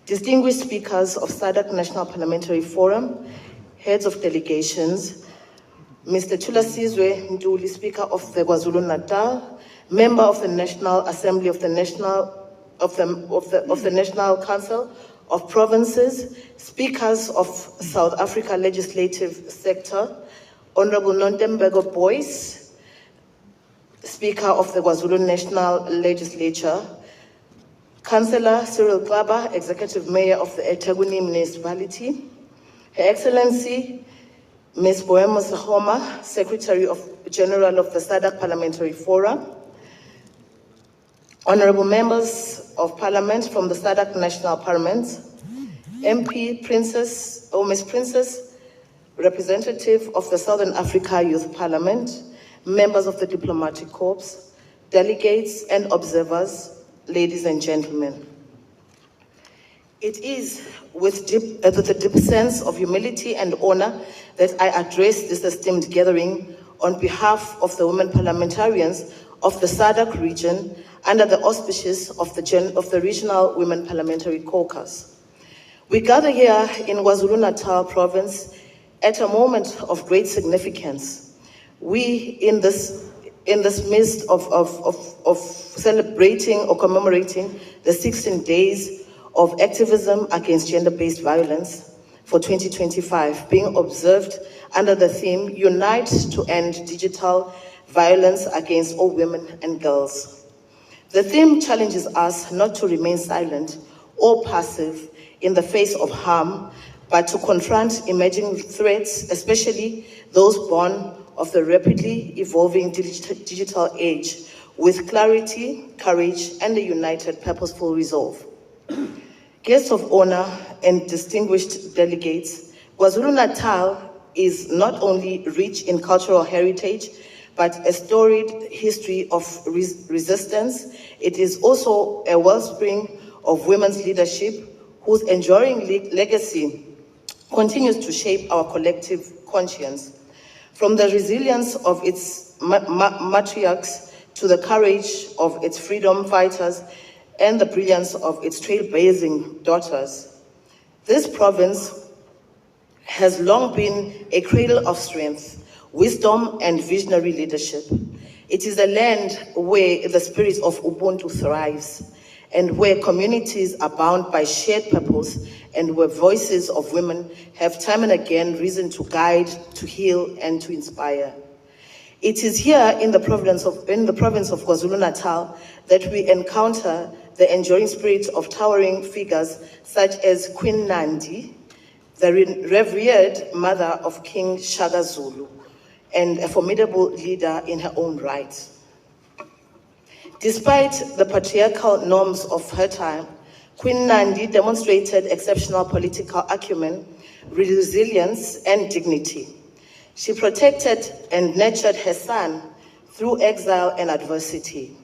Distinguished speakers of SADC National Parliamentary Forum, heads of delegations, Mr. Thulasizwe Ntuli, Speaker of the KwaZulu-Natal, member of the National Assembly of the National Council of Provinces, speakers of South Africa Legislative Sector, Honorable Nontembeko Boyce, Speaker of the KwaZulu National Legislature, Councillor Cyril Klaba, Executive Mayor of the eThekwini Municipality, Her Excellency Ms. Boemo Sahoma, Secretary General of the SADC Parliamentary Forum, Honorable Members of Parliament from the SADC National Parliament, MP Princess, Ms. Princess, Representative of the Southern Africa Youth Parliament, members of the Diplomatic Corps, delegates and observers, ladies and gentlemen. It is with a deep sense of humility and honor that I address this esteemed gathering on behalf of the women parliamentarians of the SADC region under the auspices of the Regional Women Parliamentary Caucus. We gather here in KwaZulu-Natal province at a moment of great significance. We, in this midst of celebrating or commemorating the 16 days of activism against gender-based violence for 2025, being observed under the theme, Unite to End Digital Violence Against All Women and Girls. The theme challenges us not to remain silent or passive in the face of harm, but to confront emerging threats, especially those born of the rapidly evolving digital age, with clarity, courage, and a united, purposeful resolve. Guests of honor and distinguished delegates, KwaZulu-Natal is not only rich in cultural heritage, but a storied history of resistance. It is also a wellspring of women's leadership whose enduring legacy continues to shape our collective conscience. From the resilience of its matriarchs to the courage of its freedom fighters and the brilliance of its trailblazing daughters. This province has long been a cradle of strength, wisdom, and visionary leadership. It is a land where the spirit of Ubuntu thrives, and where communities are bound by shared purpose, and where voices of women have time and again risen to guide, to heal, and to inspire. It is here in the province of KwaZulu-Natal that we encounter the enduring spirit of towering figures such as Queen Nandi, the revered mother of King Shaka Zulu, and a formidable leader in her own right. Despite the patriarchal norms of her time, Queen Nandi demonstrated exceptional political acumen, resilience, and dignity. She protected and nurtured her son through exile and adversity,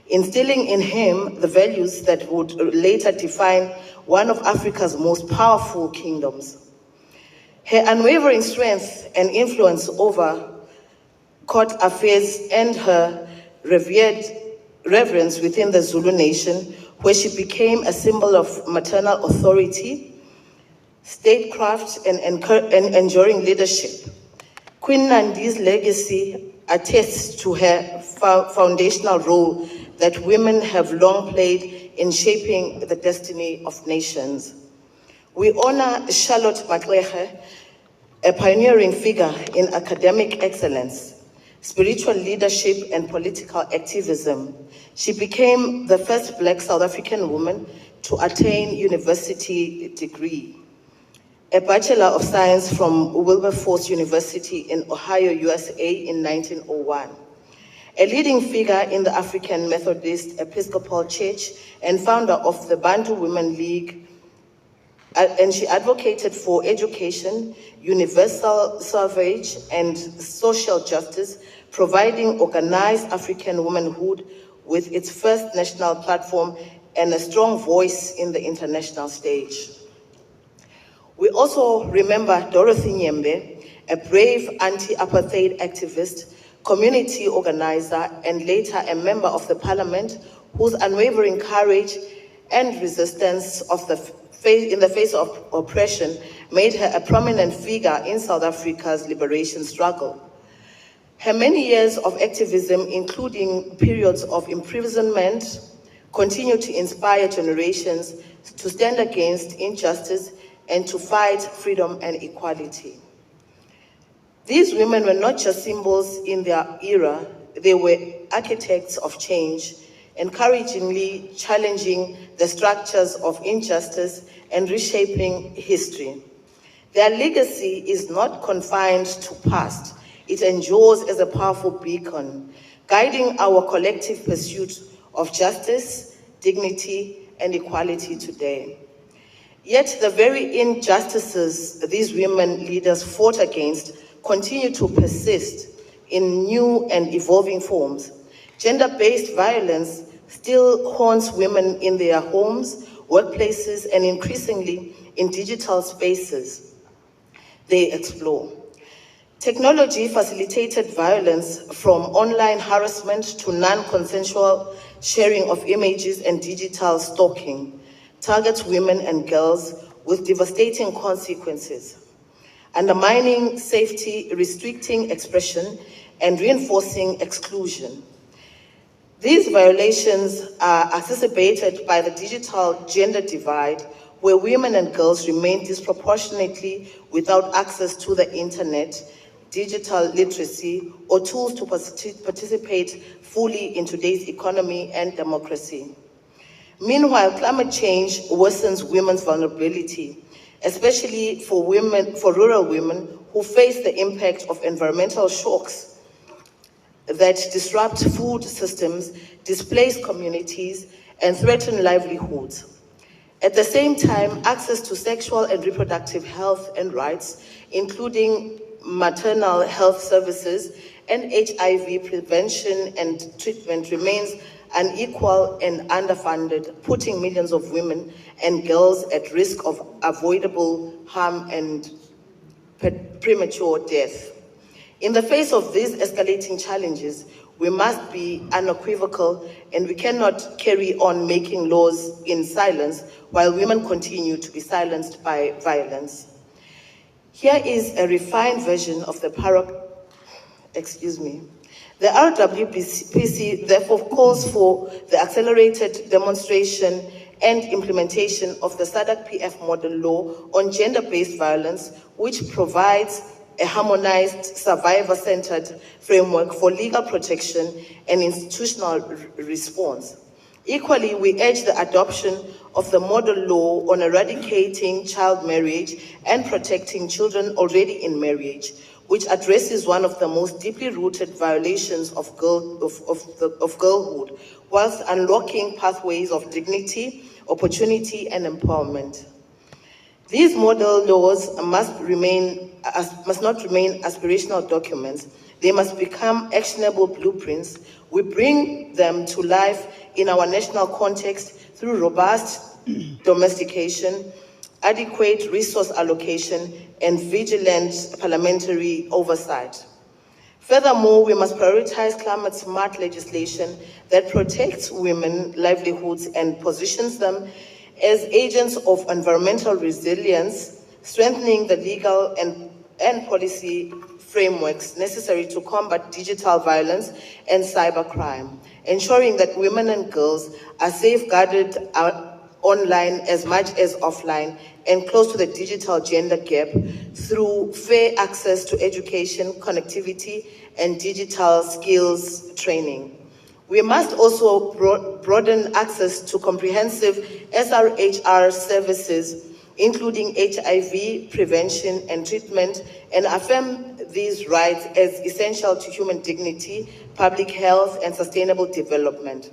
instilling in him the values that would later define one of Africa's most powerful kingdoms. Her unwavering strength and influence over court affairs and her reverence within the Zulu nation, where she became a symbol of maternal authority, statecraft, and enduring leadership. Queen Nandi's legacy attests to her foundational role that women have long played in shaping the destiny of nations. We honor Charlotte Macleje, a pioneering figure in academic excellence, spiritual leadership, and political activism. She became the first Black South African woman to attain university degree. A Bachelor of Science from Wilberforce University in Ohio, USA in 1901. A leading figure in the African Methodist Episcopal Church and founder of the Bantu Women League, and she advocated for education, universal suffrage, and social justice, providing organized African womanhood with its first national platform and a strong voice in the international stage. We also remember Dorothy Nyembe, a brave anti-apartheid activist, community organizer, and later a member of the parliament, whose unwavering courage and resistance in the face of oppression made her a prominent figure in South Africa's liberation struggle. Her many years of activism, including periods of imprisonment, continue to inspire generations to stand against injustice and to fight freedom and equality. These women were not just symbols in their era, they were architects of change, encouragingly challenging the structures of injustice and reshaping history. Their legacy is not confined to past, it endures as a powerful beacon, guiding our collective pursuit of justice, dignity, and equality today. Yet the very injustices these women leaders fought against continue to persist in new and evolving forms. Gender-based violence still haunts women in their homes, workplaces, and increasingly in digital spaces they explore. Technology facilitated violence, from online harassment to non-consensual sharing of images and digital stalking, targets women and girls with devastating consequences, undermining safety, restricting expression, and reinforcing exclusion. These violations are exacerbated by the digital gender divide, where women and girls remain disproportionately without access to the internet, digital literacy, or tools to participate fully in today's economy and democracy. Meanwhile, climate change worsens women's vulnerability, especially for rural women who face the impact of environmental shocks that disrupt food systems, displace communities, and threaten livelihoods. At the same time, access to sexual and reproductive health and rights, including maternal health services and HIV prevention and treatment, remains unequal and underfunded, putting millions of women and girls at risk of avoidable harm and premature death. In the face of these escalating challenges, we must be unequivocal, and we cannot carry on making laws in silence while women continue to be silenced by violence. Here is a refined version of the The RWPC therefore calls for the accelerated demonstration and implementation of the Sadc PF model law on gender-based violence, which provides a harmonized, survivor-centered framework for legal protection and institutional response. Equally, we urge the adoption of the model law on eradicating child marriage and protecting children already in marriage, which addresses one of the most deeply rooted violations of girlhood, whilst unlocking pathways of dignity, opportunity, and empowerment. These model laws must not remain aspirational documents. They must become actionable blueprints. We bring them to life in our national context through robust domestication, adequate resource allocation, and vigilant parliamentary oversight. Furthermore, we must prioritize climate-smart legislation that protects women's livelihoods and positions them as agents of environmental resilience, strengthening the legal and policy frameworks necessary to combat digital violence and cybercrime, ensuring that women and girls are safeguarded online as much as offline, and close to the digital gender gap through fair access to education, connectivity, and digital skills training. We must also broaden access to comprehensive SRHR services, including HIV prevention and treatment, and affirm these rights as essential to human dignity, public health, and sustainable development.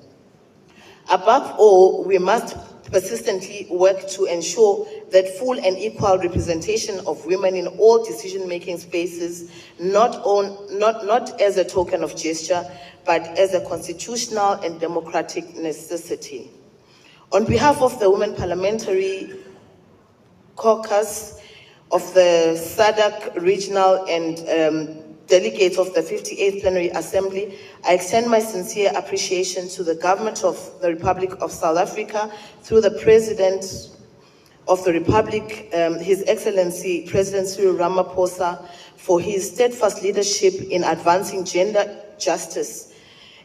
Above all, we must persistently work to ensure that full and equal representation of women in all decision-making spaces, not as a token of gesture, but as a constitutional and democratic necessity. On behalf of the Women Parliamentary Caucus of the Sadc Regional and delegates of the 58th Plenary Assembly, I extend my sincere appreciation to the Government of the Republic of South Africa through the President of the Republic, His Excellency President Cyril Ramaphosa, for his steadfast leadership in advancing gender justice.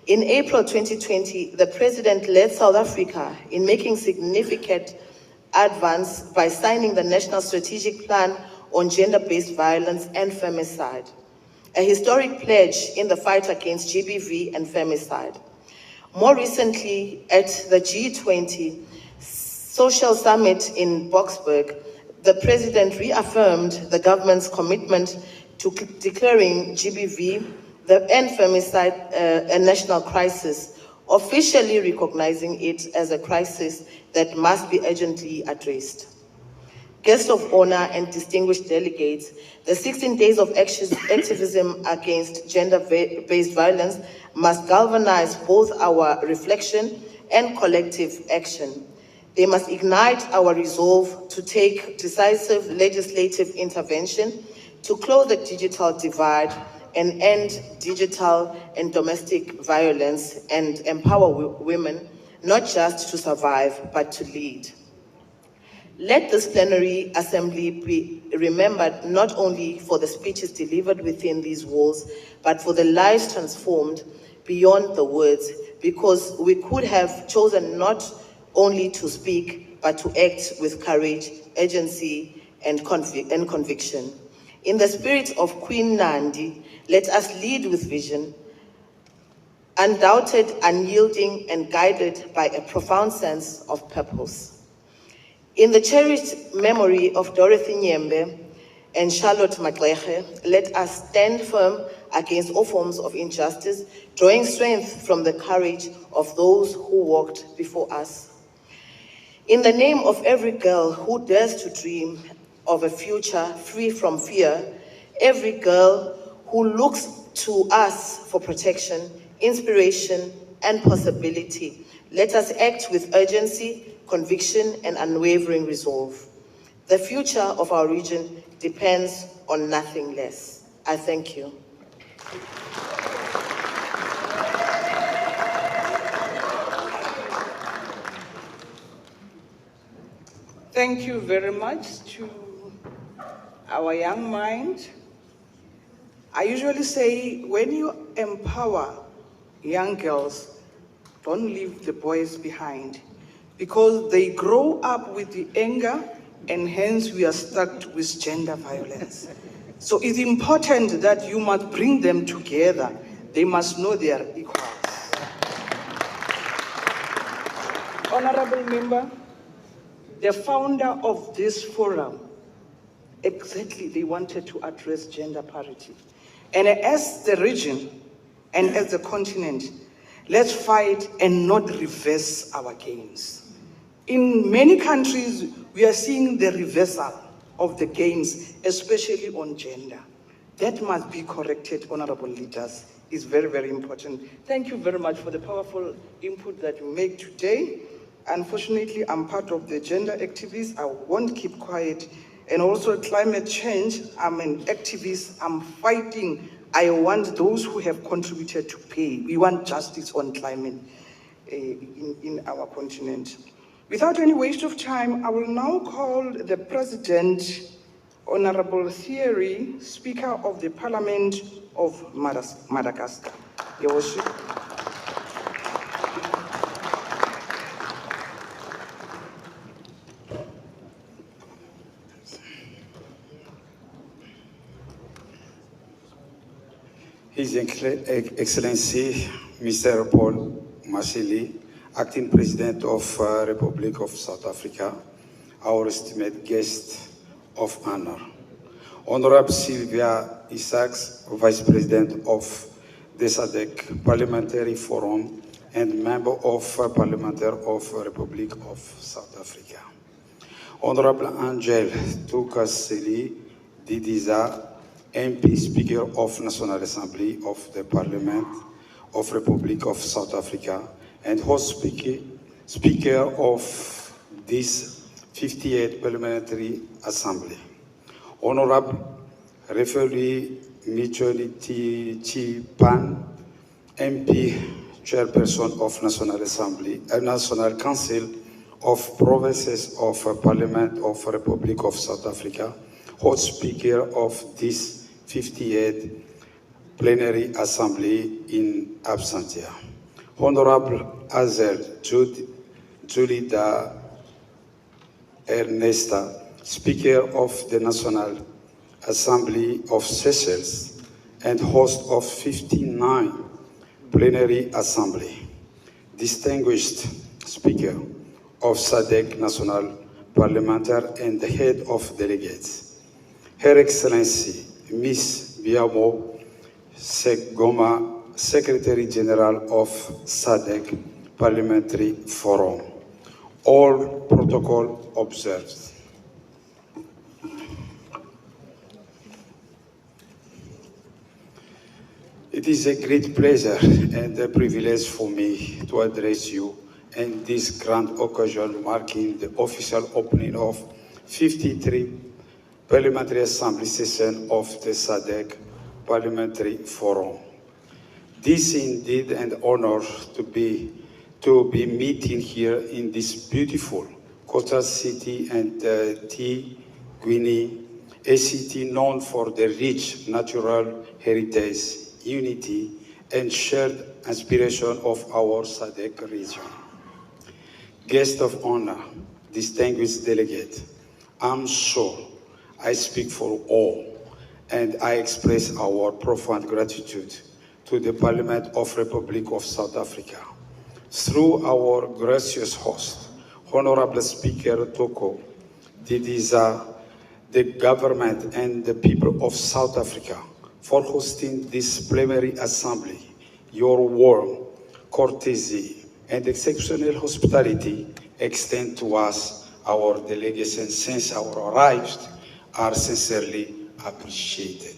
In April 2020, the President led South Africa in making significant advance by signing the National Strategic Plan on Gender-Based Violence and Femicide, a historic pledge in the fight against GBV and femicide. More recently, at the G20 Social Summit in Boksburg, the President reaffirmed the government's commitment to declaring GBV and femicide a national crisis, officially recognizing it as a crisis that must be urgently addressed. Guests of honor and distinguished delegates, the 16 days of activism against gender-based violence must galvanize both our reflection and collective action. They must ignite our resolve to take decisive legislative intervention to close the digital divide and end digital and domestic violence and empower women, not just to survive, but to lead. Let this plenary assembly be remembered not only for the speeches delivered within these walls, but for the lives transformed beyond the words, because we could have chosen not only to speak, but to act with courage, urgency, and conviction. In the spirit of Queen Nandi, let us lead with vision, undoubted, unyielding, and guided by a profound sense of purpose. In the cherished memory of Dorothy Nyembe and Charlotte Maxege, let us stand firm against all forms of injustice, drawing strength from the courage of those who walked before us. In the name of every girl who dares to dream of a future free from fear, every girl who looks to us for protection, inspiration, and possibility, let us act with urgency, conviction, and unwavering resolve. The future of our region depends on nothing less. I thank you. Thank you very much to our young mind. I usually say, when you empower young girls, don't leave the boys behind, because they grow up with the anger, and hence we are stuck with gender violence. So it's important that you must bring them together. They must know they are equals. Honorable member, the founder of this forum, exactly, they wanted to address gender parity. And as the region and as the continent, let's fight and not reverse our gains. In many countries, we are seeing the reversal of the gains, especially on gender. That must be corrected, honorable leaders. It's very, very important. Thank you very much for the powerful input that you make today. Unfortunately, I'm part of the gender activists. I won't keep quiet. And also climate change, I'm an activist. I'm fighting. I want those who have contributed to pay. We want justice on climate in our continent. Without any waste of time, I will now call the President, Honorable Thierry, Speaker of the Parliament of Madagascar. Your Worship. His Excellency, Mr. Paul Mashili, Acting President of Republic of South Africa, our esteemed guest of honor. Honorable Sylvia Isaacs, Vice President of the Sadc Parliamentary Forum and Member of Parliamentary of Republic of South Africa. Honorable Angel Tukaseli Didiza, MP, Speaker of National Assembly of the Parliament of Republic of South Africa, and host speaker of this 58th Parliamentary Assembly. Honorable Referee Michoniti Chipan, MP, Chairperson of National Assembly, National Council of Provinces of Parliament of Republic of South Africa, host speaker of this 58th Plenary Assembly in absentia. Honorable Azel Julida Ernesta, Speaker of the National Assembly of Seychelles and host of 59 Plenary Assembly. Distinguished Speaker of Sadc National Parliamentary and the Head of Delegates. Her Excellency, Ms. Biamo Segoma, Secretary General of Sadc Parliamentary Forum. All protocol observed. It is a great pleasure and a privilege for me to address you in this grand occasion marking the official opening of 53 Parliamentary Assembly session of the Sadc Parliamentary Forum. This is indeed an honor to be meeting here in this beautiful coastal city and Guinea, a city known for the rich natural heritage, unity, and shared aspiration of our Sadc region. Guest of honor, distinguished delegate, I'm sure I speak for all, and I express our profound gratitude to the Parliament of Republic of South Africa. Through our gracious host, Honorable Speaker Toko Didiza, the government and the people of South Africa for hosting this plenary assembly. Your warm courtesy and exceptional hospitality extend to us, our delegation since our arrived, are sincerely appreciated.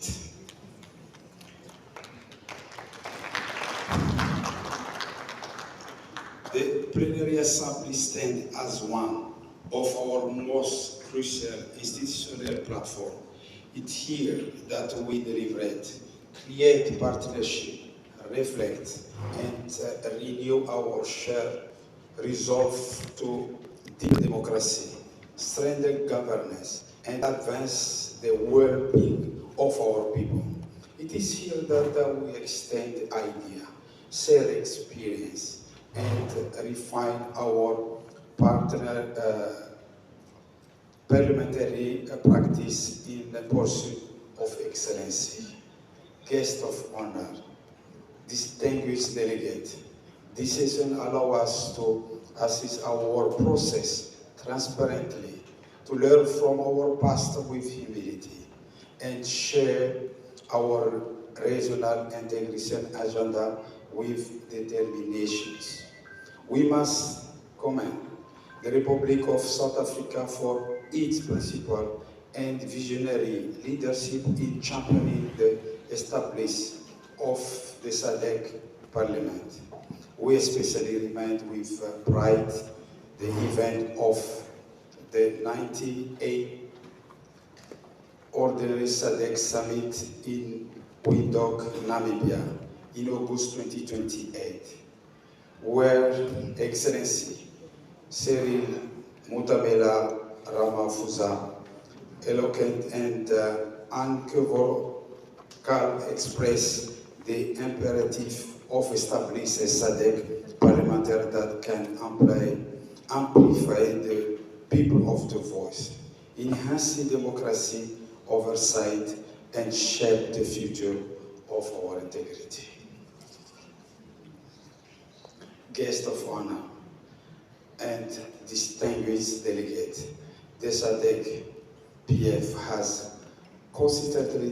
The plenary assembly stands as one of our most crucial institutional platforms. It's here that we deliberate, create partnership, reflect, and renew our shared resolve to deep democracy, strengthen governance, and advance the well-being of our people. It is here that we extend idea, share experience, and refine our parliamentary practice in the pursuit of excellency. Guest of honor, distinguished delegate, this session allows us to assist our process transparently, to learn from our past with humility, and share our regional integration agenda with determinations. We must commend the Republic of South Africa for its principled and visionary leadership in championing the establishment of the Sadc Parliament. We especially remind with pride the event of the 98th Ordinary Sadc Summit in Windhoek, Namibia, in August 2028, where Excellency Cyril Mutamela Ramaphosa, eloquent and unequivocal, expressed the imperative of establishing a Sadc parliamentary that can amplify the people of the voice, enhancing democracy, oversight, and shape the future of our integrity. Guest of honor and distinguished delegate, the Sadc PF has consistently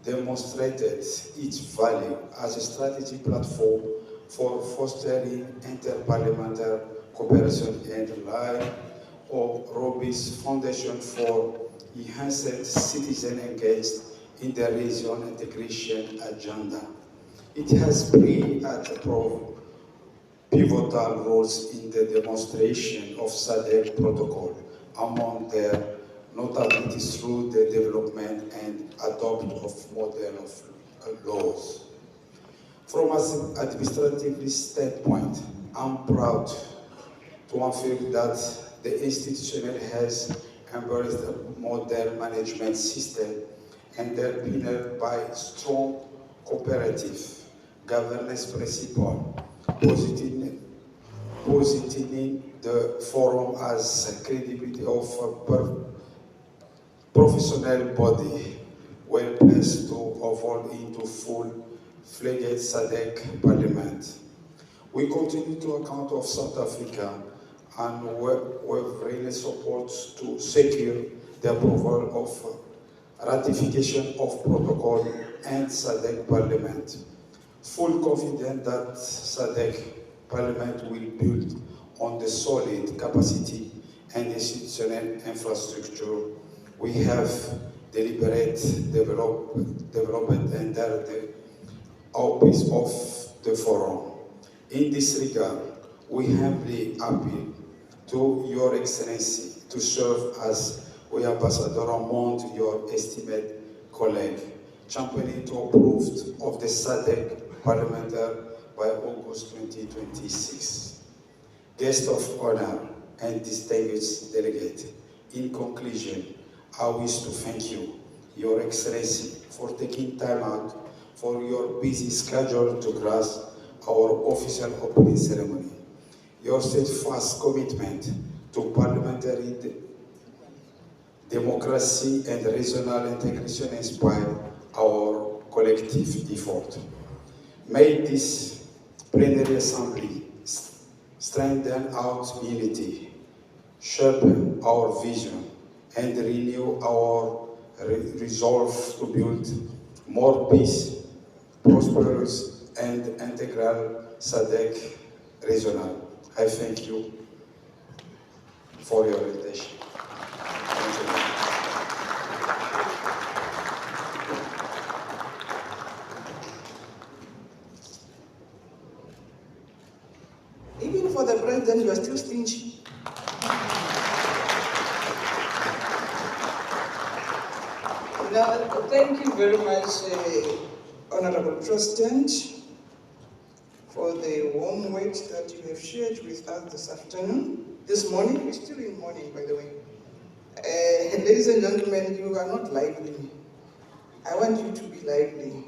demonstrated its value as a strategic platform for fostering interparliamentary cooperation and lie or robust foundation for enhanced citizen engaged in the region integration agenda. It has played pivotal roles in the demonstration of Sadc protocol, among their notability through the development and adoption of model of laws. From an administrative standpoint, I'm proud to affirm that the institution has embraced a modern management system underpinned by strong cooperative governance principle, positioning the forum as a credibility of a professional body well placed to evolve into full-fledged Sadc Parliament. We continue to account of South Africa and we really support to secure the approval of ratification of protocol and Sadc Parliament. Full confident that Sadc Parliament will build on the solid capacity and institutional infrastructure we have developed under the office of the forum. In this regard, we humbly appeal to Your Excellency to serve as we ambassador among your esteemed colleague, championing to approve of the Sadc Parliamentary by August 2026. Guest of honor and distinguished delegate, in conclusion, I wish to thank you, Your Excellency, for taking time out for your busy schedule to grace our official opening ceremony. Your steadfast commitment to parliamentary democracy and regional integration inspire our collective effort. May this plenary assembly strengthen our unity, sharpen our vision, and renew our resolve to build more peace, prosperous, and integral Sadc regional. I thank you for your invitation. Thank you. Even for the president, you are still stingy. Now, thank you very much, Honorable President, for the warm words that you have shared with us this morning. We're still in morning, by the way. Ladies and gentlemen, you are not lively. I want you to be lively.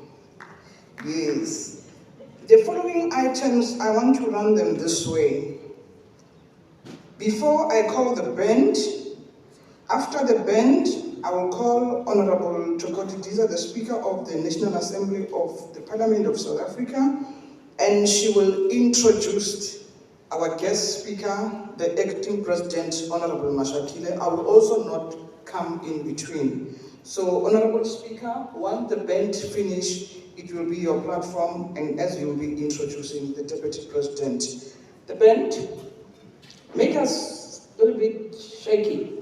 Yes. The following items, I want to run them this way. Before I call the band, after the band, I will call Honorable Chokoti Diza, the Speaker of the National Assembly of the Parliament of South Africa, and she will introduce our guest speaker, the Acting President, Honorable Mashatile. I will also not come in between. So, Honorable Speaker, once the band finish, it will be your platform, and as you will be introducing the Deputy President. The band, make us a little bit shaky.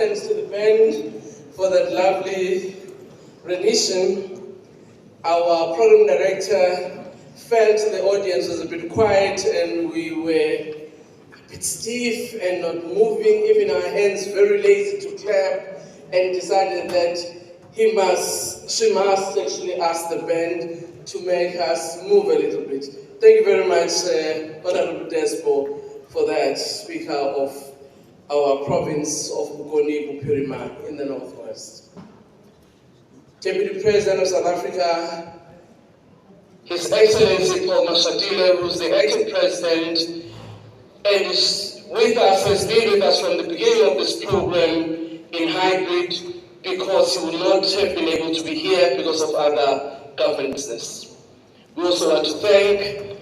thanks to the band for that lovely rendition. Our program director felt the audience was a bit quiet and we were a bit stiff and not moving, even our hands very lazy to clap, and decided that she must actually ask the band to make us move a little bit. Thank you very much, Honorable Despo, for that, Speaker of our province of Bokoni Bupirima in the Northwest. Deputy President of South Africa, His Excellency Paul Mashatile, who's the acting president, and is with us, has been with us from the beginning of this program in hybrid, because he would not have been able to be here because of other government business. We also want to thank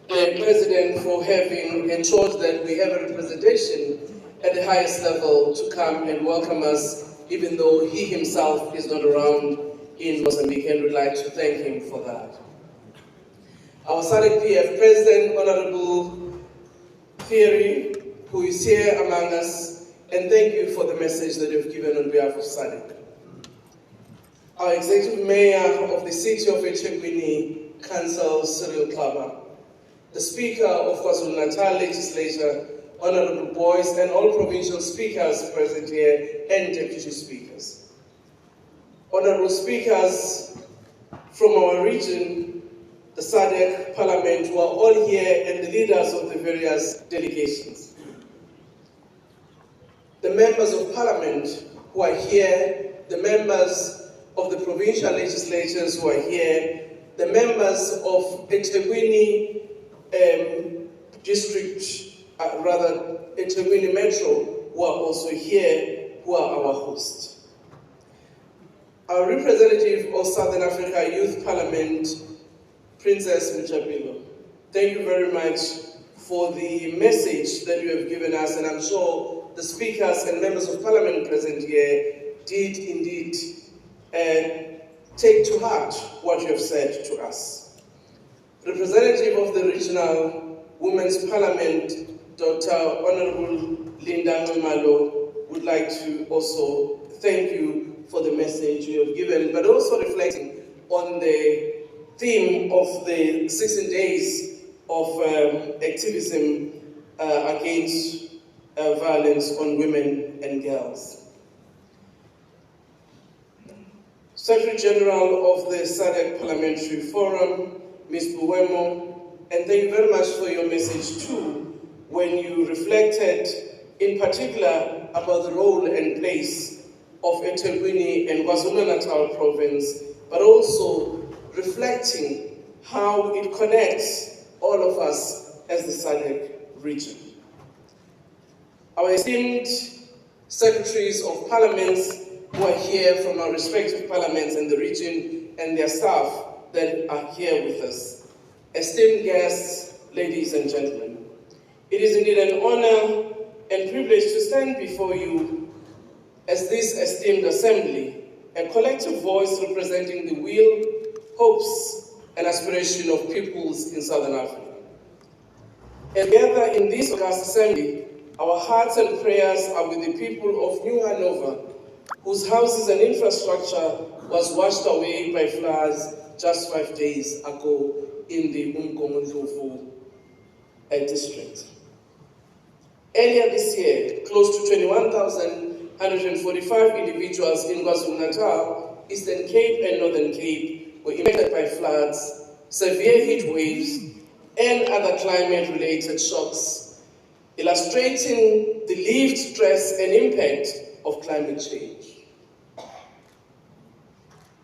the President for having ensured that we have a representation at the highest level to come and welcome us, even though he himself is not around in Mozambique, and we'd like to thank him for that. Our Sadc PF President, Honorable Theory, who is here among us, and thank you for the message that you've given on behalf of Sadc. Our Executive Mayor of the City of eThekwini, Council Cyril Klaba, the Speaker of KwaZulu-Natal Legislature, Honorable Boyce, and all provincial speakers present here and deputy speakers. Honorable speakers from our region, the Sadc Parliament, who are all here, and the leaders of the various delegations. The members of Parliament who are here, the members of the provincial legislatures who are here, the members of eThekwini district, eThekwini Metro, who are also here, who are our hosts. Our representative of Southern Africa Youth Parliament, Princess Mujabilo, thank you very much for the message that you have given us, and I'm sure the speakers and members of Parliament present here did indeed take to heart what you have said to us. Representative of the Regional Women's Parliament, Dr. Honorable Linda Ngumalo, would like to also thank you for the message you have given, but also reflecting on the theme of the 16 days of activism against violence on women and girls. Secretary General of the Sadc Parliamentary Forum, Ms. Buwemo, and thank you very much for your message too, when you reflected in particular about the role and place of eThekwini and KwaZulu-Natal province, but also reflecting how it connects all of us as the Sadc region. Our esteemed secretaries of parliaments who are here from our respective parliaments in the region, and their staff that are here with us. Esteemed guests, ladies and gentlemen, it is indeed an honor and privilege to stand before you as this esteemed assembly, a collective voice representing the will, hopes, and aspiration of peoples in Southern Africa. And together in this august assembly, our hearts and prayers are with the people of New Hanover, whose houses and infrastructure was washed away by floods just 5 days ago in the Umgomondlovu district. Earlier this year, close to 21,145 individuals in KwaZulu-Natal, Eastern Cape and Northern Cape were impacted by floods, severe heat waves, and other climate-related shocks, illustrating the lived stress and impact of climate change.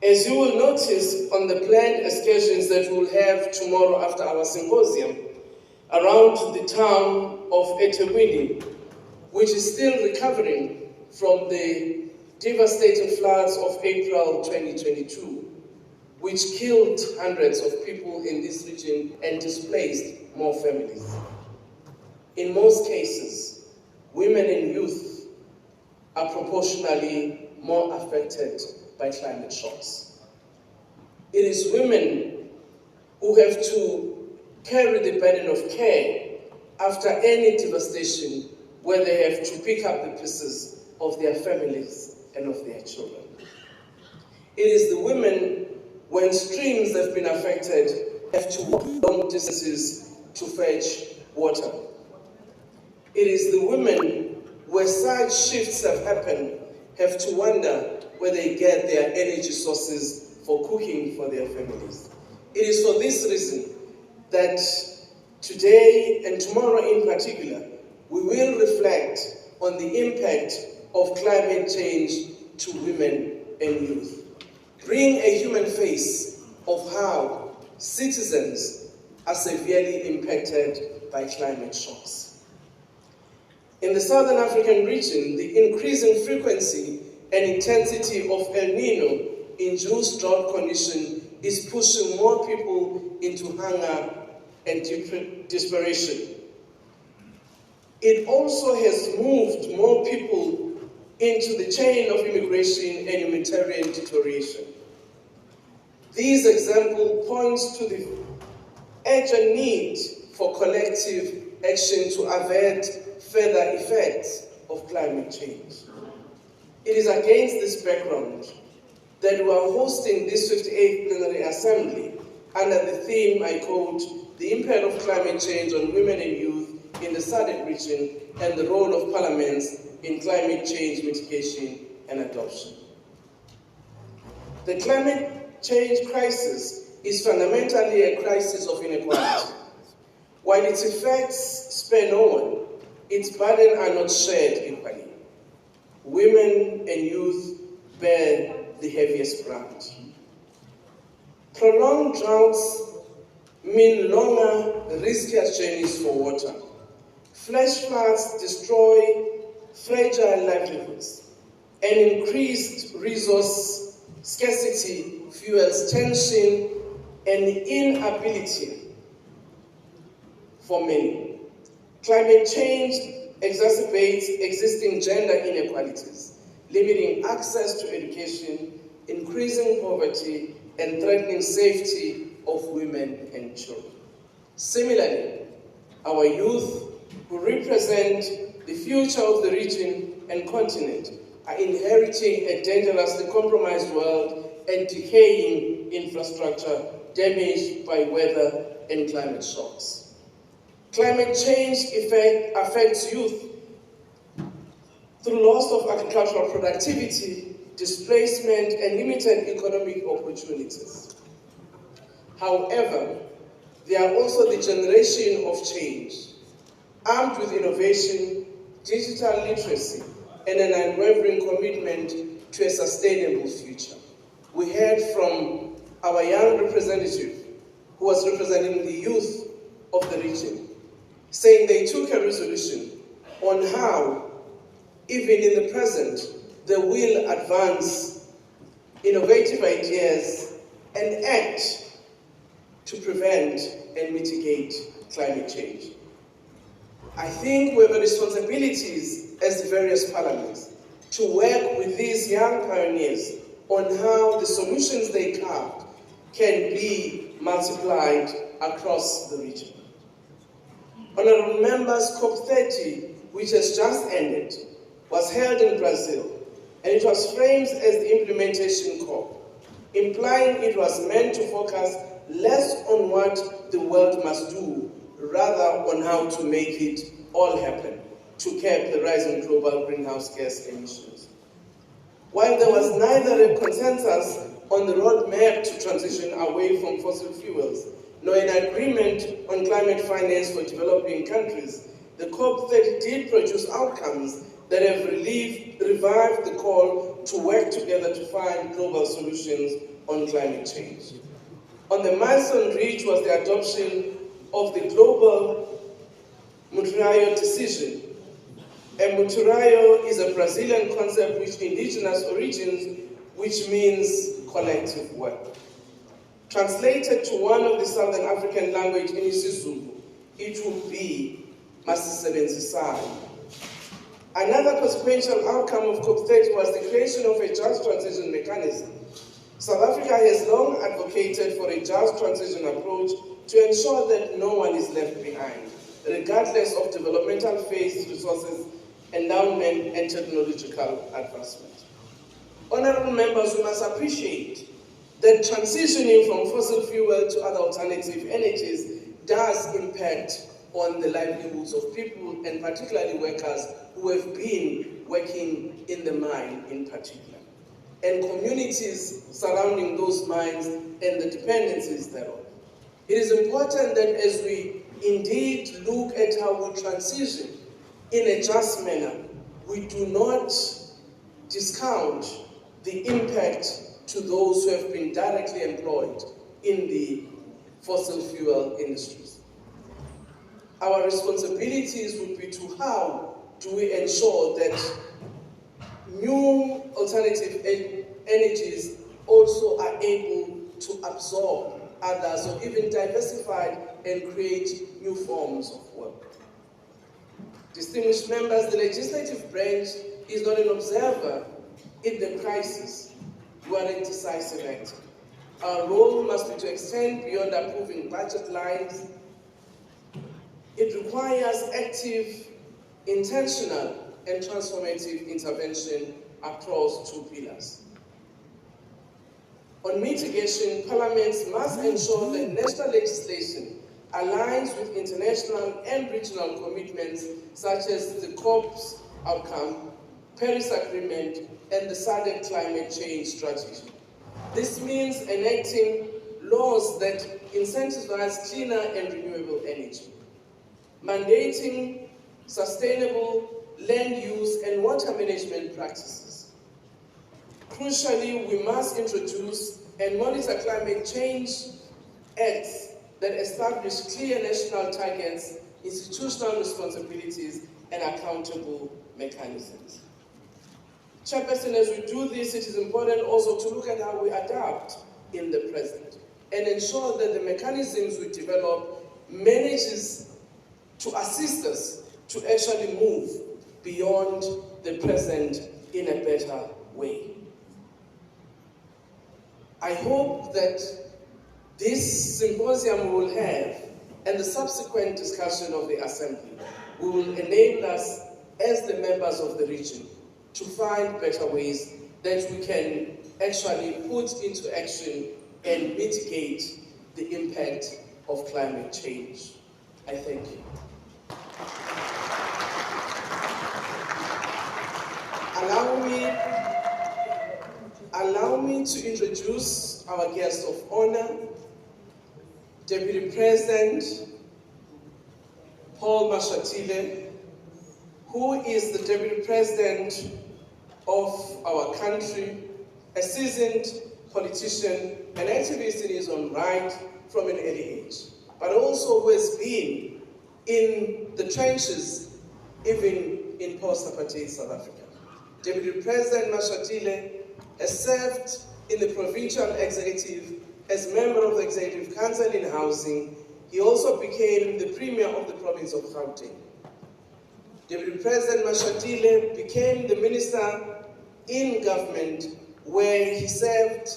As you will notice on the planned excursions that we'll have tomorrow after our symposium, around the town of eThekwini, which is still recovering from the devastating floods of April 2022, which killed hundreds of people in this region and displaced more families. In most cases, women and youth are proportionally more affected by climate shocks. It is women who have to carry the burden of care after any devastation, where they have to pick up the pieces of their families and of their children. It is the women, when streams have been affected, have to walk long distances to fetch water. It is the women, where such shifts have happened, have to wonder where they get their energy sources for cooking for their families. It is for this reason that today and tomorrow in particular, we will reflect on the impact of climate change to women and youth. Bring a human face of how citizens are severely impacted by climate shocks. In the Southern African region, the increasing frequency and intensity of El Nino-induced drought condition is pushing more people into hunger and desperation. It also has moved more people into the chain of immigration and humanitarian deterioration. These examples point to the urgent need for collective action to avert further effects of climate change. It is against this background that we are hosting this 58th Plenary Assembly under the theme, I quote, "The impact of climate change on women and youth in the Sadc region and the role of parliaments in climate change mitigation and adoption." The climate change crisis is fundamentally a crisis of inequality. While its effects spare no one, its burdens are not shared equally. Women and youth bear the heaviest brunt. Prolonged droughts mean longer, riskier journeys for water. Flash floods destroy fragile livelihoods, and increased resource scarcity fuels tension and inability for many. Climate change exacerbates existing gender inequalities, limiting access to education, increasing poverty, and threatening safety of women and children. Similarly, our youth, who represent the future of the region and continent, are inheriting a dangerously compromised world and decaying infrastructure damaged by weather and climate shocks. Climate change affects youth through loss of agricultural productivity, displacement, and limited economic opportunities. However, they are also the generation of change, armed with innovation, digital literacy, and an unwavering commitment to a sustainable future. We heard from our young representative, who was representing the youth of the region, saying they took a resolution on how, even in the present, they will advance innovative ideas and act to prevent and mitigate climate change. I think we have responsibilities as the various parliaments to work with these young pioneers on how the solutions they carved can be multiplied across the region. Honorable members, COP30, which has just ended, was held in Brazil, and it was framed as the implementation COP, implying it was meant to focus less on what the world must do, rather on how to make it all happen to cap the rising global greenhouse gas emissions. While there was neither a consensus on the roadmap to transition away from fossil fuels, nor an agreement on climate finance for developing countries, the COP30 did produce outcomes that have revived the call to work together to find global solutions on climate change. On the milestone reached was the adoption of the global Muturayo decision. And Muturayo is a Brazilian concept with indigenous origins, which means collective work. Translated to one of the Southern African language in isiZulu, it would be Masisebenzisana. Another consequential outcome of COP30 was the creation of a just transition mechanism. South Africa has long advocated for a just transition approach to ensure that no one is left behind, regardless of developmental phase, resources, endowment, and technological advancement. Honorable members, we must appreciate that transitioning from fossil fuel to other alternative energies does impact on the livelihoods of people, and particularly workers who have been working in the mine in particular, and communities surrounding those mines and the dependencies thereof. It is important that as we indeed look at how we transition in a just manner, we do not discount the impact to those who have been directly employed in the fossil fuel industries. Our responsibilities would be to how do we ensure that new alternative energies also are able to absorb others or even diversify and create new forms of work. Distinguished members, the legislative branch is not an observer in the crisis. We are a decisive actor. Our role must be to extend beyond approving budget lines. It requires active, intentional, and transformative intervention across two pillars. On mitigation, parliaments must ensure that national legislation aligns with international and regional commitments such as the COP's outcome, Paris Agreement, and the Sadc climate change strategy. This means enacting laws that incentivize cleaner and renewable energy, mandating sustainable land use and water management practices. Crucially, we must introduce and monitor climate change acts that establish clear national targets, institutional responsibilities, and accountable mechanisms. Chairperson, as we do this, it is important also to look at how we adapt in the present and ensure that the mechanisms we develop manages to assist us to actually move beyond the present in a better way. I hope that this symposium we will have and the subsequent discussion of the Assembly will enable us as the members of the region to find better ways that we can actually put into action and mitigate the impact of climate change. I thank you. Allow me to introduce our guest of honor, Deputy President Paul Mashatile, who is the Deputy President of our country, a seasoned politician, an activist in his own right from an early age, but also who has been in the trenches, even in post-apartheid South Africa. Deputy President Mashatile has served in the provincial executive as member of the Executive Council in Housing. He also became the Premier of the province of Gauteng. Deputy President Mashatile became the Minister in government, where he served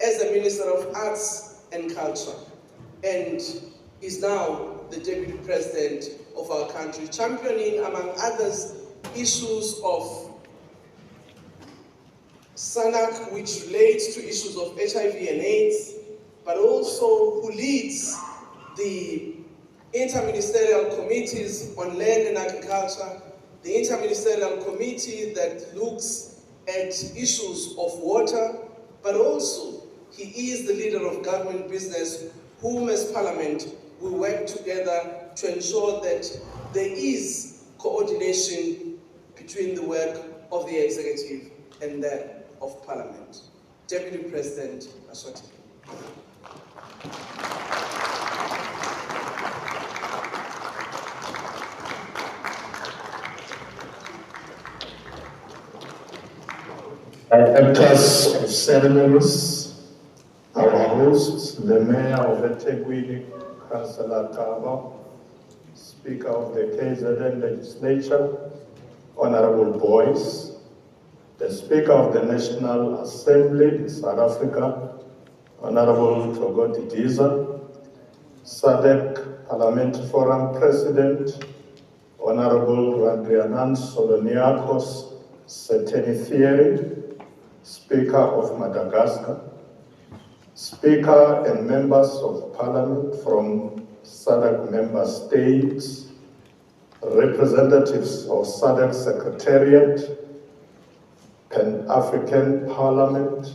as the Minister of Arts and Culture, and is now the Deputy President of our country, championing, among others, issues of Sadc, which relates to issues of HIV and AIDS, but also who leads the interministerial committees on land and agriculture, the interministerial committee that looks at issues of water, but also he is the leader of government business, whom as Parliament we work together to ensure that there is coordination between the work of the executive and that of Parliament. Deputy President Mashatile. Actors of ceremonies, our hosts, the Mayor of eThekwini, Councillor Kaba, Speaker of the KZN Legislature, Honorable Boyce, the Speaker of the National Assembly in South Africa, Honorable Togoti Diza, Sadc Parliamentary Forum President, Honorable Randrianan Soloniakos Setenithieri, Speaker of Madagascar, Speaker and members of Parliament from SADC member states, representatives of SADC Secretariat, Pan-African Parliament,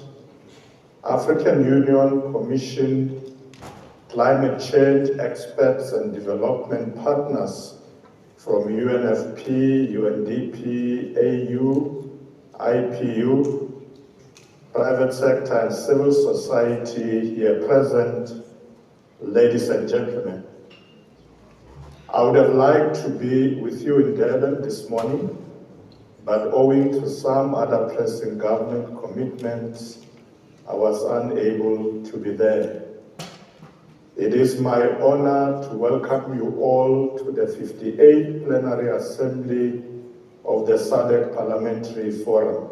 African Union Commission, climate change experts and development partners from UNFP, UNDP, AU, IPU, private sector and civil society here present, ladies and gentlemen. I would have liked to be with you in Durban this morning, but owing to some other pressing government commitments, I was unable to be there. It is my honor to welcome you all to the 58th Plenary Assembly of the Sadc Parliamentary Forum.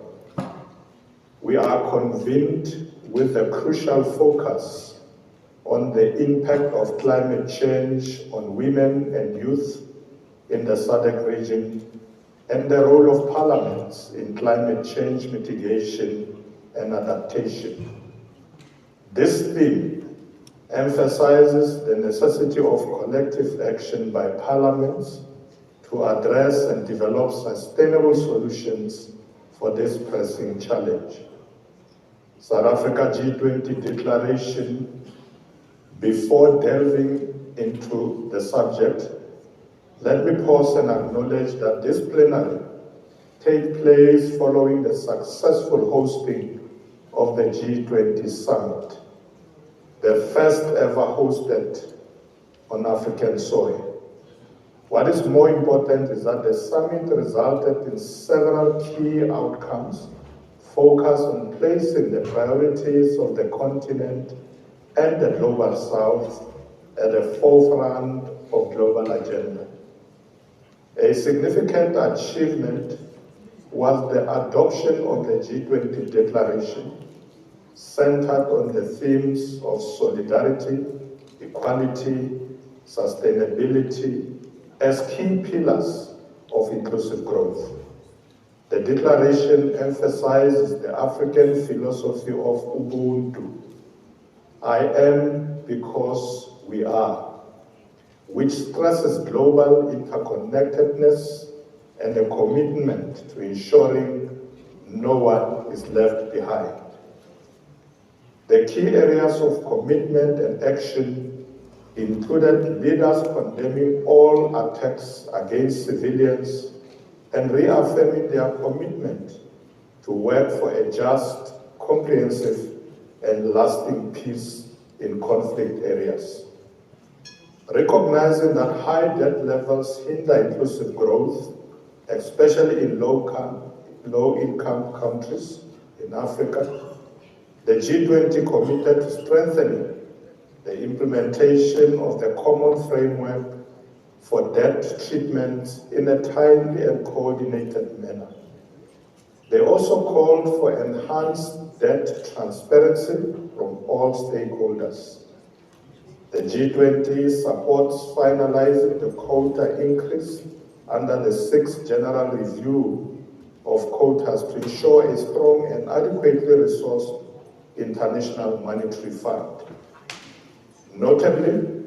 We are convened with a crucial focus on the impact of climate change on women and youth in the Sadc region and the role of parliaments in climate change mitigation and adaptation. This theme emphasizes the necessity of collective action by parliaments to address and develop sustainable solutions for this pressing challenge. South Africa G20 declaration. Before delving into the subject, let me pause and acknowledge that this plenary takes place following the successful hosting of the G20 summit, the first ever hosted on African soil. What is more important is that the summit resulted in several key outcomes focused on placing the priorities of the continent and the global south at the forefront of global agenda. A significant achievement was the adoption of the G20 declaration centered on the themes of solidarity, equality, sustainability as key pillars of inclusive growth. The declaration emphasizes the African philosophy of Ubuntu. I am because we are, which stresses global interconnectedness and a commitment to ensuring no one is left behind. The key areas of commitment and action included leaders condemning all attacks against civilians and reaffirming their commitment to work for a just, comprehensive, and lasting peace in conflict areas. Recognizing that high debt levels hinder inclusive growth, especially in low-income countries in Africa, the G20 committed to strengthening the implementation of the common framework for debt treatment in a timely and coordinated manner. They also called for enhanced debt transparency from all stakeholders. The G20 supports finalizing the quota increase under the 6th General Review of Quotas to ensure a strong and adequately resourced International Monetary Fund. Notably,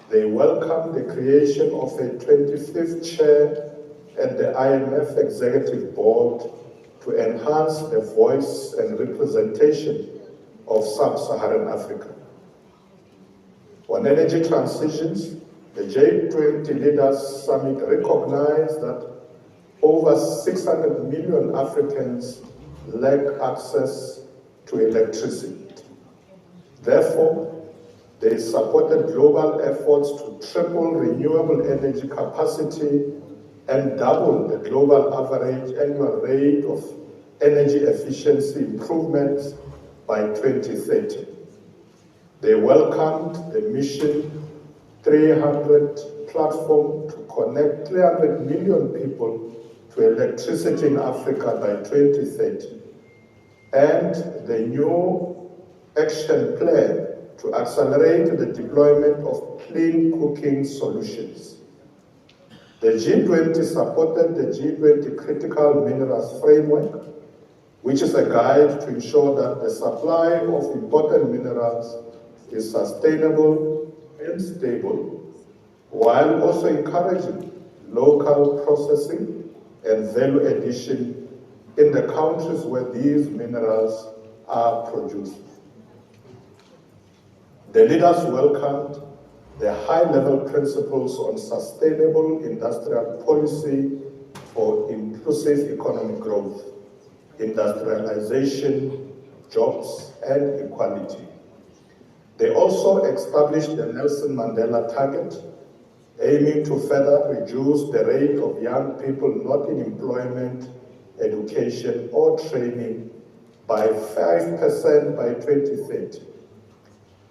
they welcome the creation of a 25th chair at the IMF Executive Board to enhance the voice and representation of sub-Saharan Africa. On energy transitions, the G20 Leaders Summit recognized that over 600 million Africans lack access to electricity. Therefore, they supported global efforts to triple renewable energy capacity and double the global average annual rate of energy efficiency improvements by 2030. They welcomed the Mission 300 platform to connect 300 million people to electricity in Africa by 2030, and the new action plan to accelerate the deployment of clean cooking solutions. The G20 supported the G20 Critical Minerals Framework, which is a guide to ensure that the supply of important minerals is sustainable and stable, while also encouraging local processing and value addition in the countries where these minerals are produced. The leaders welcomed the high-level principles on sustainable industrial policy for inclusive economic growth, industrialization, jobs, and equality. They also established the Nelson Mandela target, aiming to further reduce the rate of young people not in employment, education, or training by 5% by 2030,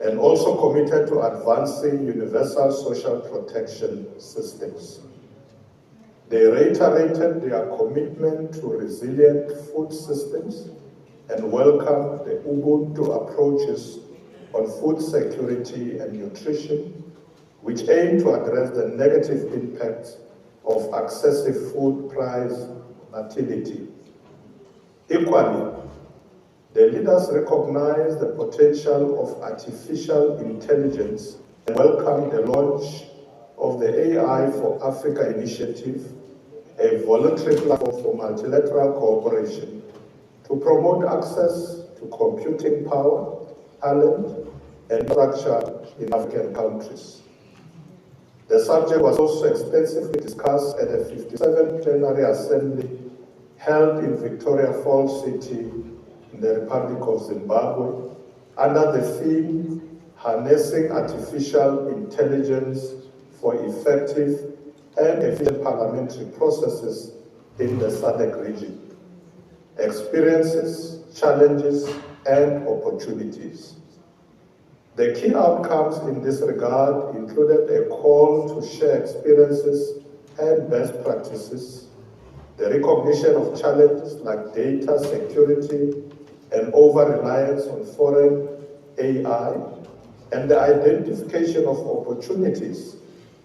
and also committed to advancing universal social protection systems. They reiterated their commitment to resilient food systems and welcomed the Ubuntu approaches on food security and nutrition, which aim to address the negative impacts of excessive food price volatility. Equally, the leaders recognize the potential of artificial intelligence and welcome the launch of the AI for Africa initiative, a voluntary platform for multilateral cooperation to promote access to computing power, talent, and infrastructure in African countries. The subject was also extensively discussed at the 57th Plenary Assembly held in Victoria Falls City in the Republic of Zimbabwe under the theme Harnessing Artificial Intelligence for Effective and Efficient Parliamentary Processes in the Sadc region. Experiences, challenges, and opportunities. The key outcomes in this regard included a call to share experiences and best practices, the recognition of challenges like data security and over-reliance on foreign AI, and the identification of opportunities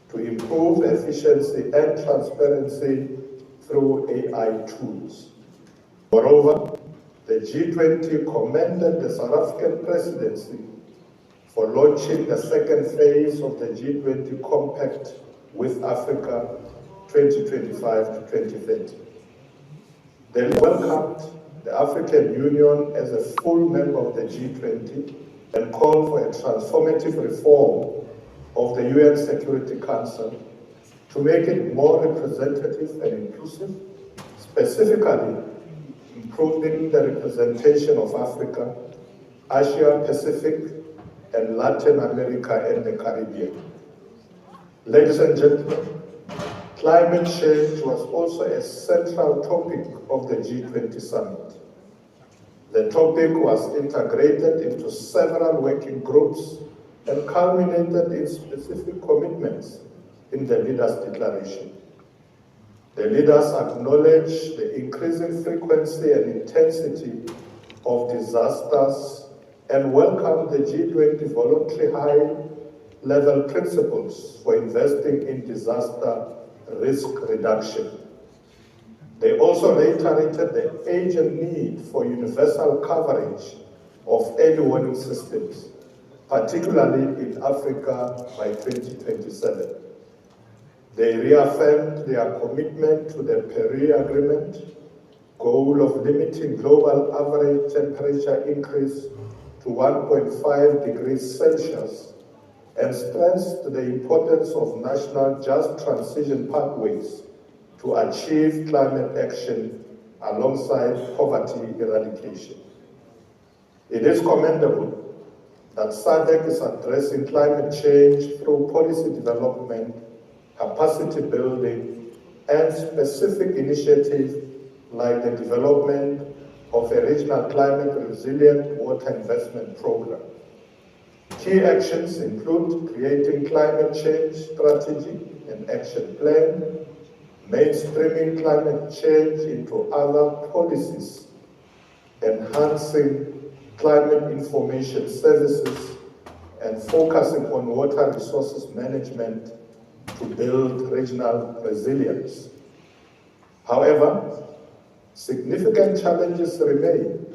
to improve efficiency and transparency through AI tools. Moreover, the G20 commended the South African presidency for launching the second phase of the G20 Compact with Africa 2025 to 2030. They welcomed the African Union as a full member of the G20 and called for a transformative reform of the UN Security Council to make it more representative and inclusive, specifically improving the representation of Africa, Asia Pacific, and Latin America and the Caribbean. Ladies and gentlemen, climate change was also a central topic of the G20 summit. The topic was integrated into several working groups and culminated in specific commitments in the leaders' declaration. The leaders acknowledged the increasing frequency and intensity of disasters and welcomed the G20 voluntary high-level principles for investing in disaster risk reduction. They also reiterated the urgent need for universal coverage of early warning systems, particularly in Africa by 2027. They reaffirmed their commitment to the Paris Agreement goal of limiting global average temperature increase to 1.5 degrees Celsius and stressed the importance of national just transition pathways to achieve climate action alongside poverty eradication. It is commendable that Sadc is addressing climate change through policy development, capacity building, and specific initiatives like the development of a regional climate resilient water investment program. Key actions include creating climate change strategy and action plan, mainstreaming climate change into other policies, enhancing climate information services, and focusing on water resources management to build regional resilience. However, significant challenges remain,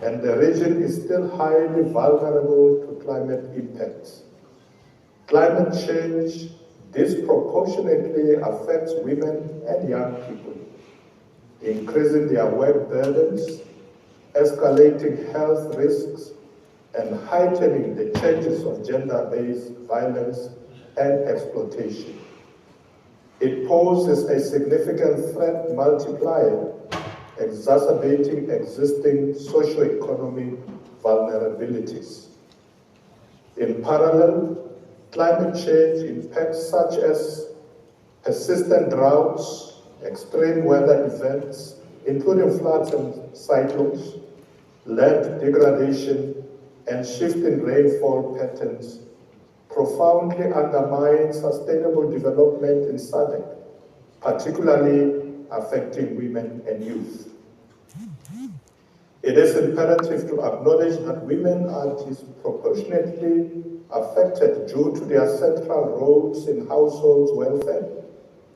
and the region is still highly vulnerable to climate impacts. Climate change disproportionately affects women and young people, increasing their work burdens, escalating health risks, and heightening the changes of gender-based violence and exploitation. It poses a significant threat multiplier, exacerbating existing socio-economic vulnerabilities. In parallel, climate change impacts such as persistent droughts, extreme weather events, including floods and cyclones, land degradation, and shifting rainfall patterns profoundly undermine sustainable development in Sadc, particularly affecting women and youth. It is imperative to acknowledge that women are disproportionately affected due to their central roles in household welfare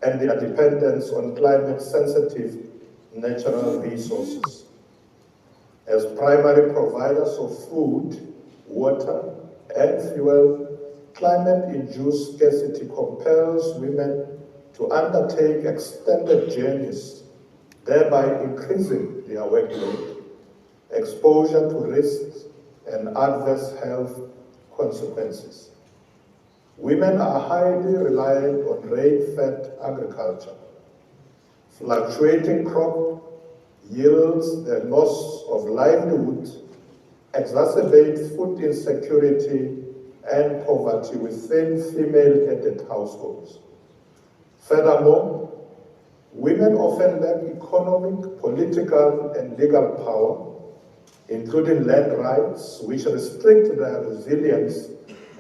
and their dependence on climate-sensitive natural resources. As primary providers of food, water, and fuel, climate-induced scarcity compels women to undertake extended journeys, thereby increasing their workload, exposure to risks, and adverse health consequences. Women are highly reliant on rain-fed agriculture. Fluctuating crop yields, the loss of livelihood, exacerbates food insecurity and poverty within female-headed households. Furthermore, women often lack economic, political, and legal power, including land rights, which restrict their resilience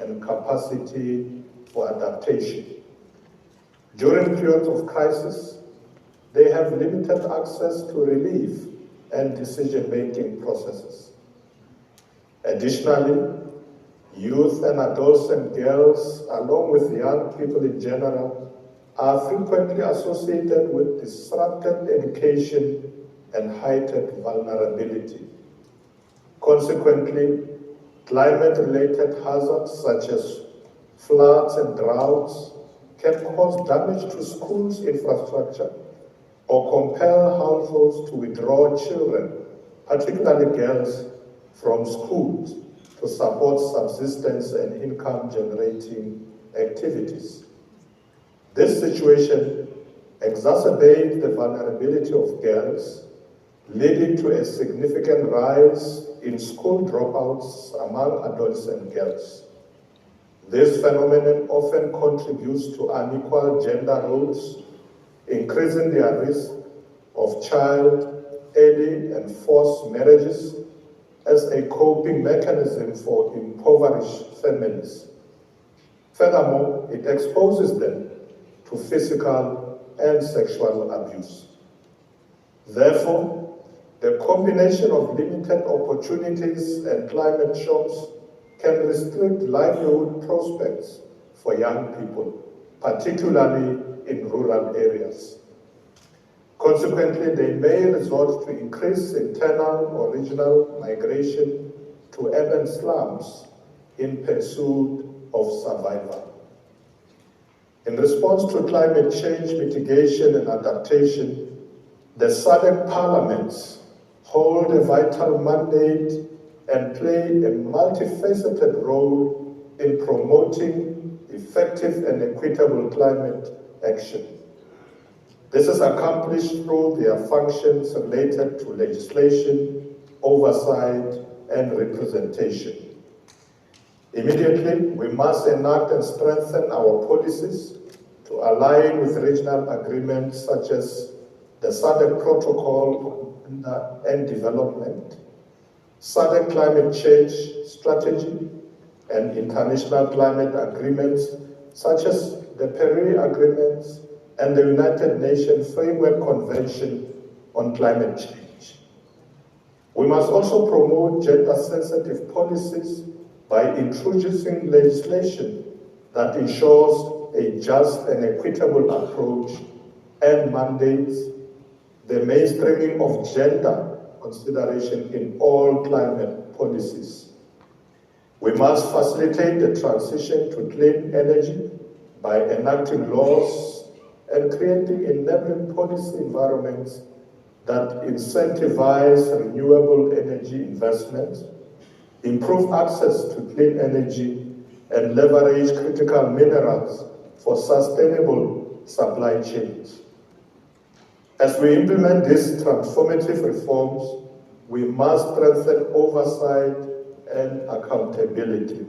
and capacity for adaptation. During periods of crisis, they have limited access to relief and decision-making processes. Additionally, youth and adolescent girls, along with young people in general, are frequently associated with disrupted education and heightened vulnerability. Consequently, climate-related hazards such as floods and droughts can cause damage to schools' infrastructure or compel households to withdraw children, particularly girls, from schools to support subsistence and income-generating activities. This situation exacerbates the vulnerability of girls, leading to a significant rise in school dropouts among adolescent girls. This phenomenon often contributes to unequal gender roles, increasing their risk of child, early, and forced marriages as a coping mechanism for impoverished families. Furthermore, it exposes them to physical and sexual abuse. Therefore, the combination of limited opportunities and climate shocks can restrict livelihood prospects for young people, particularly in rural areas. Consequently, they may resort to increased internal or regional migration to urban slums in pursuit of survival. In response to climate change mitigation and adaptation, the Sadc parliaments hold a vital mandate and play a multifaceted role in promoting effective and equitable climate action. This is accomplished through their functions related to legislation, oversight, and representation. Immediately, we must enact and strengthen our policies to align with regional agreements such as the Sadc Protocol and Development, Sadc Climate Change Strategy, and international climate agreements such as the Paris Agreements and the United Nations Framework Convention on Climate Change. We must also promote gender-sensitive policies by introducing legislation that ensures a just and equitable approach and mandates the mainstreaming of gender consideration in all climate policies. We must facilitate the transition to clean energy by enacting laws and creating enabling policy environments that incentivize renewable energy investment, improve access to clean energy, and leverage critical minerals for sustainable supply chains. As we implement these transformative reforms, we must strengthen oversight and accountability.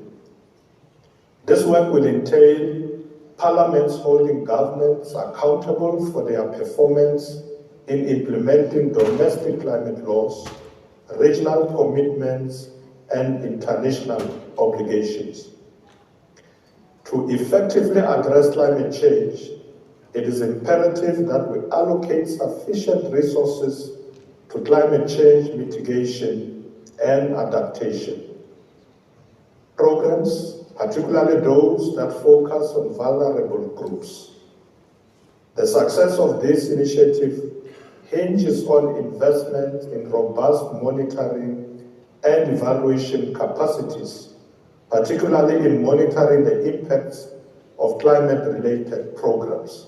This work will entail parliaments holding governments accountable for their performance in implementing domestic climate laws, regional commitments, and international obligations. To effectively address climate change, it is imperative that we allocate sufficient resources to climate change mitigation and adaptation. Programs, particularly those that focus on vulnerable groups. The success of this initiative hinges on investment in robust monitoring and evaluation capacities, particularly in monitoring the impacts of climate-related programs.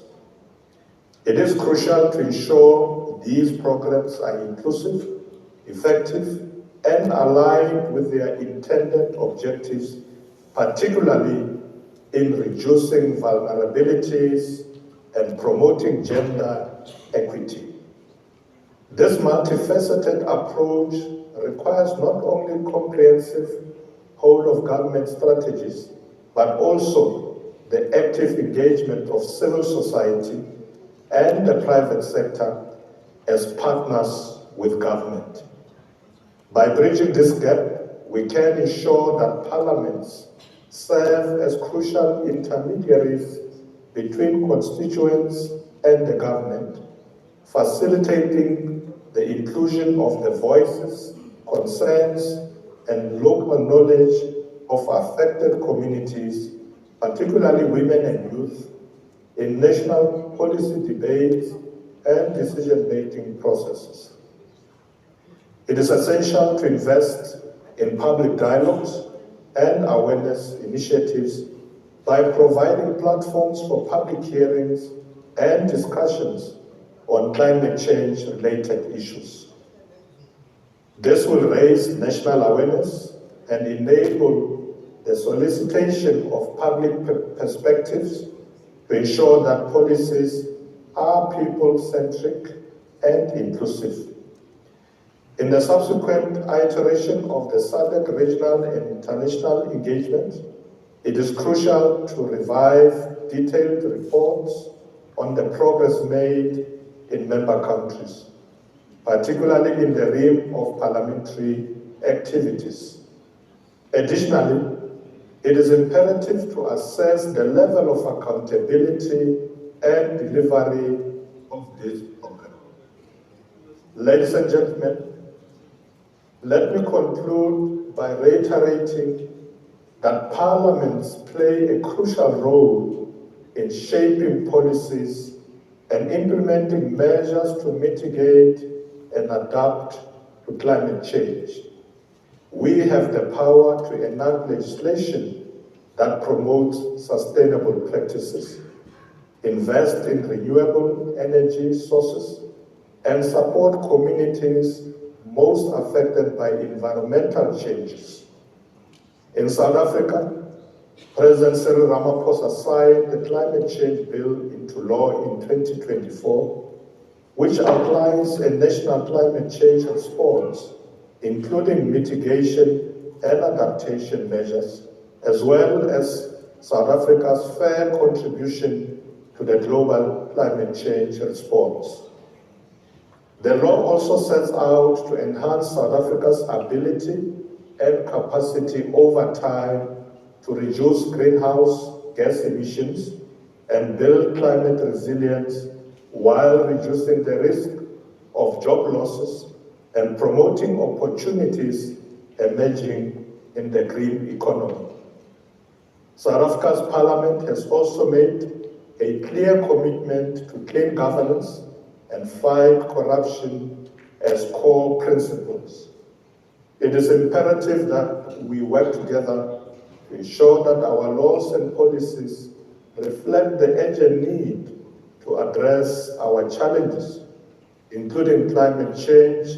It is crucial to ensure these programs are inclusive, effective, and aligned with their intended objectives, particularly in reducing vulnerabilities and promoting gender equity. This multifaceted approach requires not only comprehensive whole-of-government strategies, but also the active engagement of civil society and the private sector as partners with government. By bridging this gap, we can ensure that parliaments serve as crucial intermediaries between constituents and the government, facilitating the inclusion of the voices, concerns, and local knowledge of affected communities, particularly women and youth, in national policy debates and decision-making processes. It is essential to invest in public dialogues and awareness initiatives by providing platforms for public hearings and discussions on climate change-related issues. This will raise national awareness and enable the solicitation of public perspectives to ensure that policies are people-centric and inclusive. In the subsequent iteration of the Sadc regional and international engagement, it is crucial to revive detailed reports on the progress made in member countries, particularly in the realm of parliamentary activities. Additionally, it is imperative to assess the level of accountability and delivery of this program. Ladies and gentlemen, let me conclude by reiterating that parliaments play a crucial role in shaping policies and implementing measures to mitigate and adapt to climate change. We have the power to enact legislation that promotes sustainable practices, invest in renewable energy sources, and support communities most affected by environmental changes. In South Africa, President Cyril Ramaphosa signed the Climate Change Bill into law in 2024, which outlines a national climate change response, including mitigation and adaptation measures, as well as South Africa's fair contribution to the global climate change response. The law also sets out to enhance South Africa's ability and capacity over time to reduce greenhouse gas emissions and build climate resilience while reducing the risk of job losses and promoting opportunities emerging in the green economy. South Africa's Parliament has also made a clear commitment to clean governance and fight corruption as core principles. It is imperative that we work together to ensure that our laws and policies reflect the urgent need to address our challenges, including climate change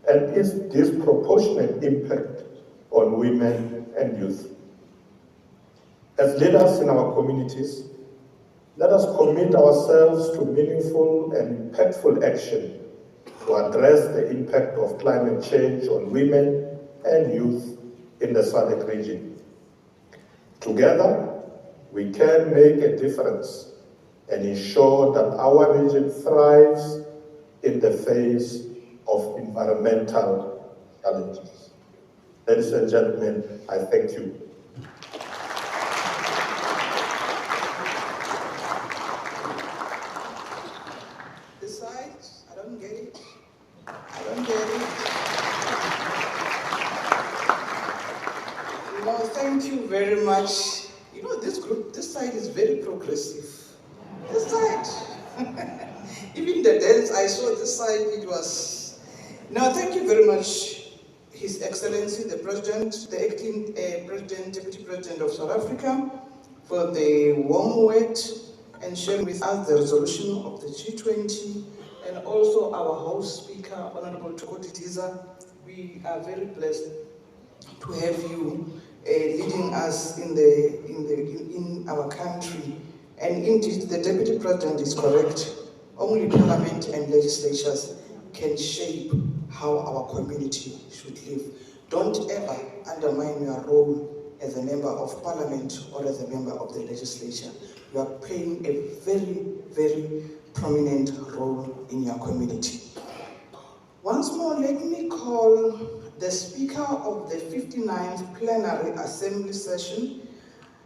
and its disproportionate impact on women and youth. As leaders in our communities, let us commit ourselves to meaningful and impactful action to address the impact of climate change on women and youth in the Sadc region. Together, we can make a difference and ensure that our region thrives in the face of environmental challenges. Ladies and gentlemen, I thank you. This side, I don't get it. I don't get it. Thank you very much. This group, this side is very progressive. This side. Even the dance I saw this side, it was... Now, thank you very much, His Excellency, the President, the Acting President, Deputy President of South Africa, for the warm word and sharing with us the resolution of the G20, and also our host speaker, Honorable Tokoti Tiza. We are very blessed to have you leading us in our country. And indeed, the Deputy President is correct. Only Parliament and legislatures can shape how our community should live. Don't ever undermine your role as a member of Parliament or as a member of the legislature. You are playing a very, very prominent role in your community. Once more, let me call the Speaker of the 59th Plenary Assembly Session.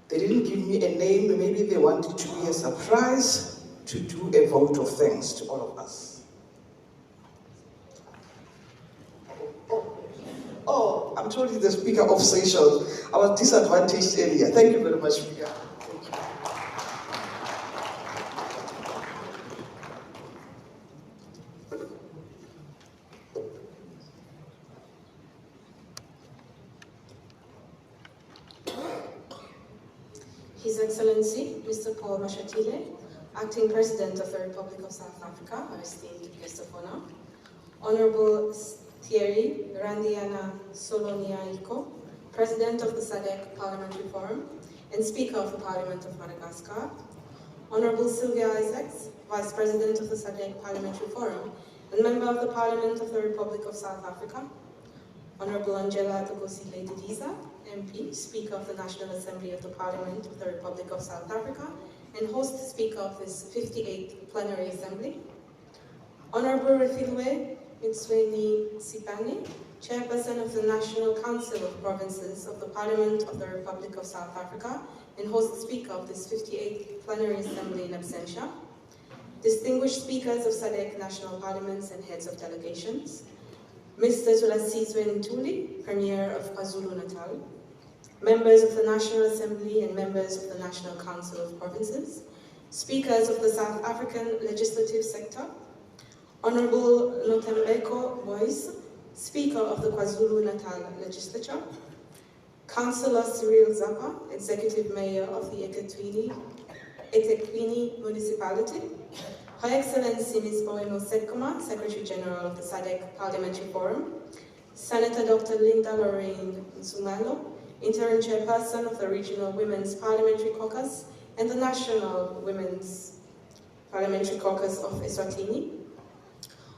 They didn't give me a name, maybe they wanted to be a surprise, to do a vote of thanks to all of us. Oh, I'm told he's the Speaker of Seychelles. I was disadvantaged earlier. Thank you very much, Speaker. Thank you. His Excellency, Mr. Paul Mashatile, Acting President of the Republic of South Africa, our esteemed guest of honor, Honorable Thierry Randiana Soloniaiko, President of the Sadc Parliamentary Forum and Speaker of the Parliament of Madagascar, Honorable Sylvia Isaacs, Vice President of the Sadc Parliamentary Forum and Member of the Parliament of the Republic of South Africa, Honorable Angela Tokosile-Didiza, MP, Speaker of the National Assembly of the Parliament of the Republic of South Africa and Host Speaker of this 58th Plenary Assembly, Honorable Refilwe Mitsweni Sipani, Chairperson of the National Council of Provinces of the Parliament of the Republic of South Africa and Host Speaker of this 58th Plenary Assembly in absentia, distinguished speakers of SADC national parliaments and heads of delegations, Mr. Thulasizwe Ntuli, Premier of KwaZulu-Natal, members of the National Assembly and members of the National Council of Provinces, speakers of the South African legislative sector, Honorable Notembeko Boyce, Speaker of the KwaZulu-Natal Legislature, Councillor Cyril Zappa, Executive Mayor of the eThekwini Municipality, Her Excellency Ms. Boeno Sekoma, Secretary General of the SADC Parliamentary Forum, Senator Dr. Linda Lorraine Nsumalo, Interim Chairperson of the Regional Women's Parliamentary Caucus and the National Women's Parliamentary Caucus of Eswatini,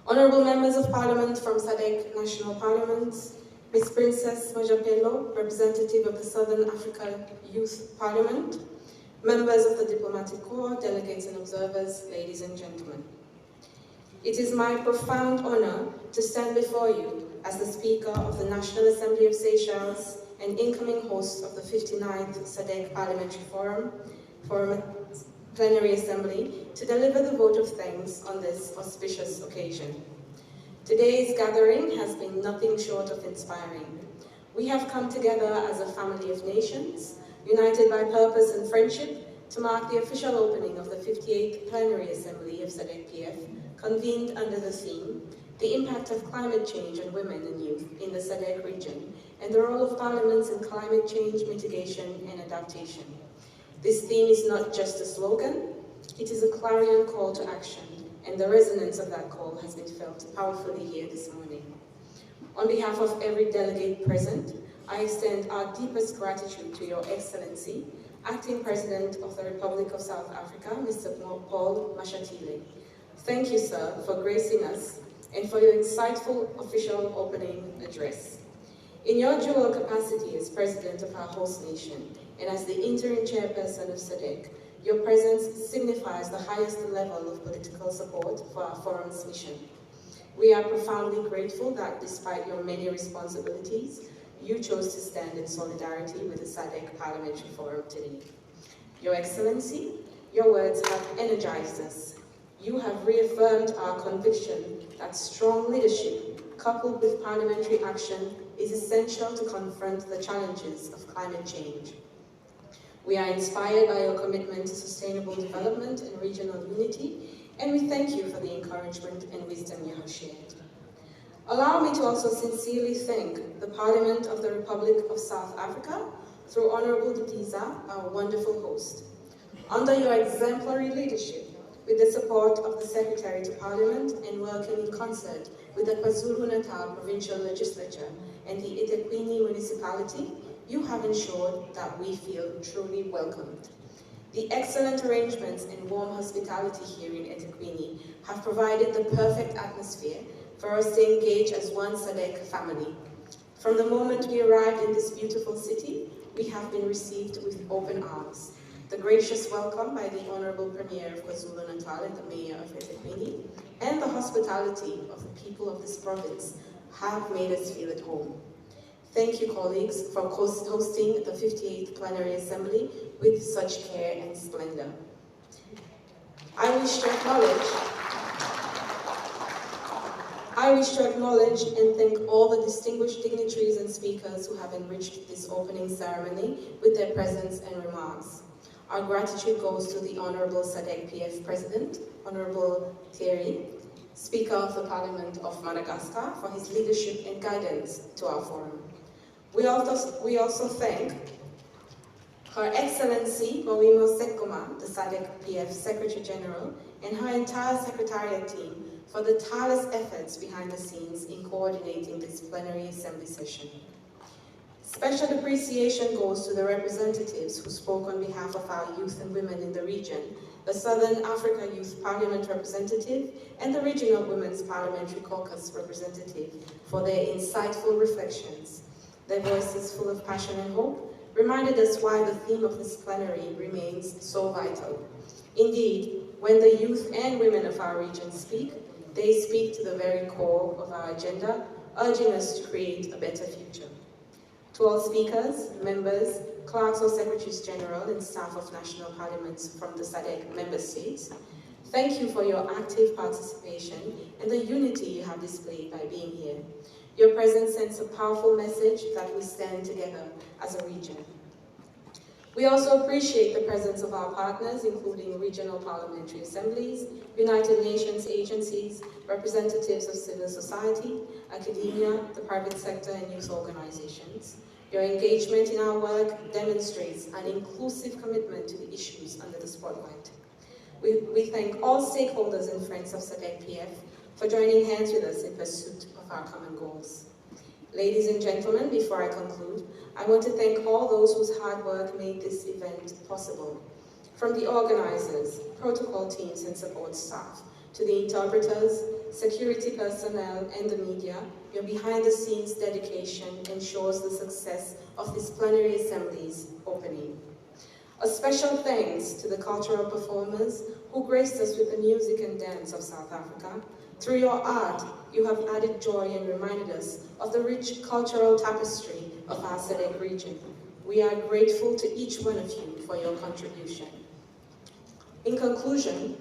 Honorable Members of Parliament from SADC National Parliaments, Ms. Princess Mojapelo, Representative of the Southern Africa Youth Parliament, members of the Diplomatic Corps, delegates and observers, ladies and gentlemen. It is my profound honor to stand before you as the Speaker of the National Assembly of Seychelles and incoming host of the 59th SADC Parliamentary Forum Plenary Assembly to deliver the vote of thanks on this auspicious occasion. Today's gathering has been nothing short of inspiring. We have come together as a family of nations united by purpose and friendship to mark the official opening of the 58th Plenary Assembly of SADC-PF, convened under the theme, The Impact of Climate Change on Women and Youth in the SADC region, and the role of parliaments in climate change mitigation and adaptation. This theme is not just a slogan, it is a clarion call to action, and the resonance of that call has been felt powerfully here this morning. On behalf of every delegate present, I extend our deepest gratitude to Your Excellency, Acting President of the Republic of South Africa, Mr. Paul Mashatile. Thank you, sir, for gracing us and for your insightful official opening address. In your dual capacity as President of our host nation and as the interim chairperson of SADC, your presence signifies the highest level of political support for our forum's mission. We are profoundly grateful that despite your many responsibilities, you chose to stand in solidarity with the SADC Parliamentary Forum today. Your Excellency, your words have energized us. You have reaffirmed our conviction that strong leadership, coupled with parliamentary action, is essential to confront the challenges of climate change. We are inspired by your commitment to sustainable development and regional unity, and we thank you for the encouragement and wisdom you have shared. Allow me to also sincerely thank the Parliament of the Republic of South Africa through Honorable Didiza, our wonderful host. Under your exemplary leadership, with the support of the Secretary to Parliament and working in concert with the KwaZulu-Natal Provincial Legislature and the eThekwini Municipality, you have ensured that we feel truly welcomed. The excellent arrangements and warm hospitality here in eThekwini have provided the perfect atmosphere for us to engage as one SADC family. From the moment we arrived in this beautiful city, we have been received with open arms. The gracious welcome by the Honorable Premier of KwaZulu-Natal and the Mayor of eThekwini, and the hospitality of the people of this province have made us feel at home. Thank you, colleagues, for hosting the 58th Plenary Assembly with such care and splendor. I wish to acknowledge and thank all the distinguished dignitaries and speakers who have enriched this opening ceremony with their presence and remarks. Our gratitude goes to the Honorable SADC-PF President, Honorable Thierry, Speaker of the Parliament of Madagascar, for his leadership and guidance to our forum. We also thank Her Excellency Mawimo Sekoma, the SADC-PF Secretary General, and her entire Secretariat team for the tireless efforts behind the scenes in coordinating this plenary assembly session. Special appreciation goes to the representatives who spoke on behalf of our youth and women in the region, the Southern Africa Youth Parliament representative and the Regional Women's Parliamentary Caucus representative for their insightful reflections. Their voices full of passion and hope reminded us why the theme of this plenary remains so vital. Indeed, when the youth and women of our region speak, they speak to the very core of our agenda, urging us to create a better future. To all speakers, members, clerks or secretaries general and staff of national parliaments from the SADC member states, thank you for your active participation and the unity you have displayed by being here. Your presence sends a powerful message that we stand together as a region. We also appreciate the presence of our partners, including regional parliamentary assemblies, United Nations agencies, representatives of civil society, academia, the private sector, and youth organizations. Your engagement in our work demonstrates an inclusive commitment to the issues under the spotlight. We thank all stakeholders and friends of SADC-PF for joining hands with us in pursuit of our common goals. Ladies and gentlemen, before I conclude, I want to thank all those whose hard work made this event possible. From the organizers, protocol teams and support staff, to the interpreters, security personnel, and the media, your behind-the-scenes dedication ensures the success of this plenary assembly's opening. A special thanks to the cultural performers who graced us with the music and dance of South Africa. Through your art, you have added joy and reminded us of the rich cultural tapestry of our SADC region. We are grateful to each one of you for your contribution. In conclusion,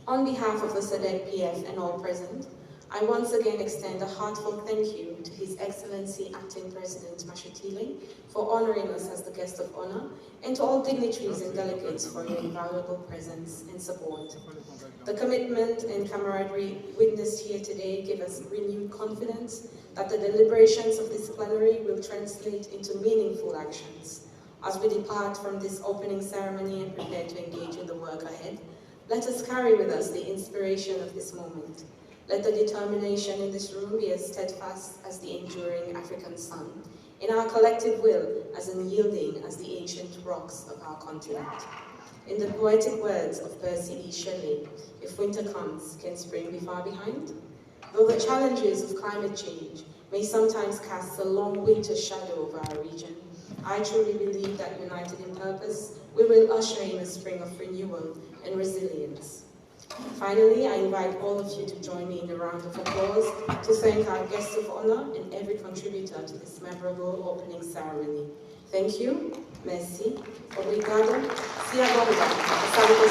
on behalf of the SADC-PF and all present, I once again extend a heartfelt thank you to His Excellency Acting President Mashatile for honoring us as the guest of honor, and to all dignitaries and delegates for your invaluable presence and support. The commitment and camaraderie witnessed here today give us renewed confidence that the deliberations of this plenary will translate into meaningful actions. As we depart from this opening ceremony and prepare to engage in the work ahead, let us carry with us the inspiration of this moment. Let the determination in this room be as steadfast as the enduring African sun, in our collective will as unyielding as the ancient rocks of our continent. In the poetic words of Percy B. Shelley, if winter comes, can spring be far behind? Though the challenges of climate change may sometimes cast a long winter shadow over our region, I truly believe that united in purpose, we will usher in a spring of renewal and resilience. Finally, I invite all of you to join me in a round of applause to thank our guests of honor and every contributor to this memorable opening ceremony. Thank you, merci, obrigado, siagonga, asante.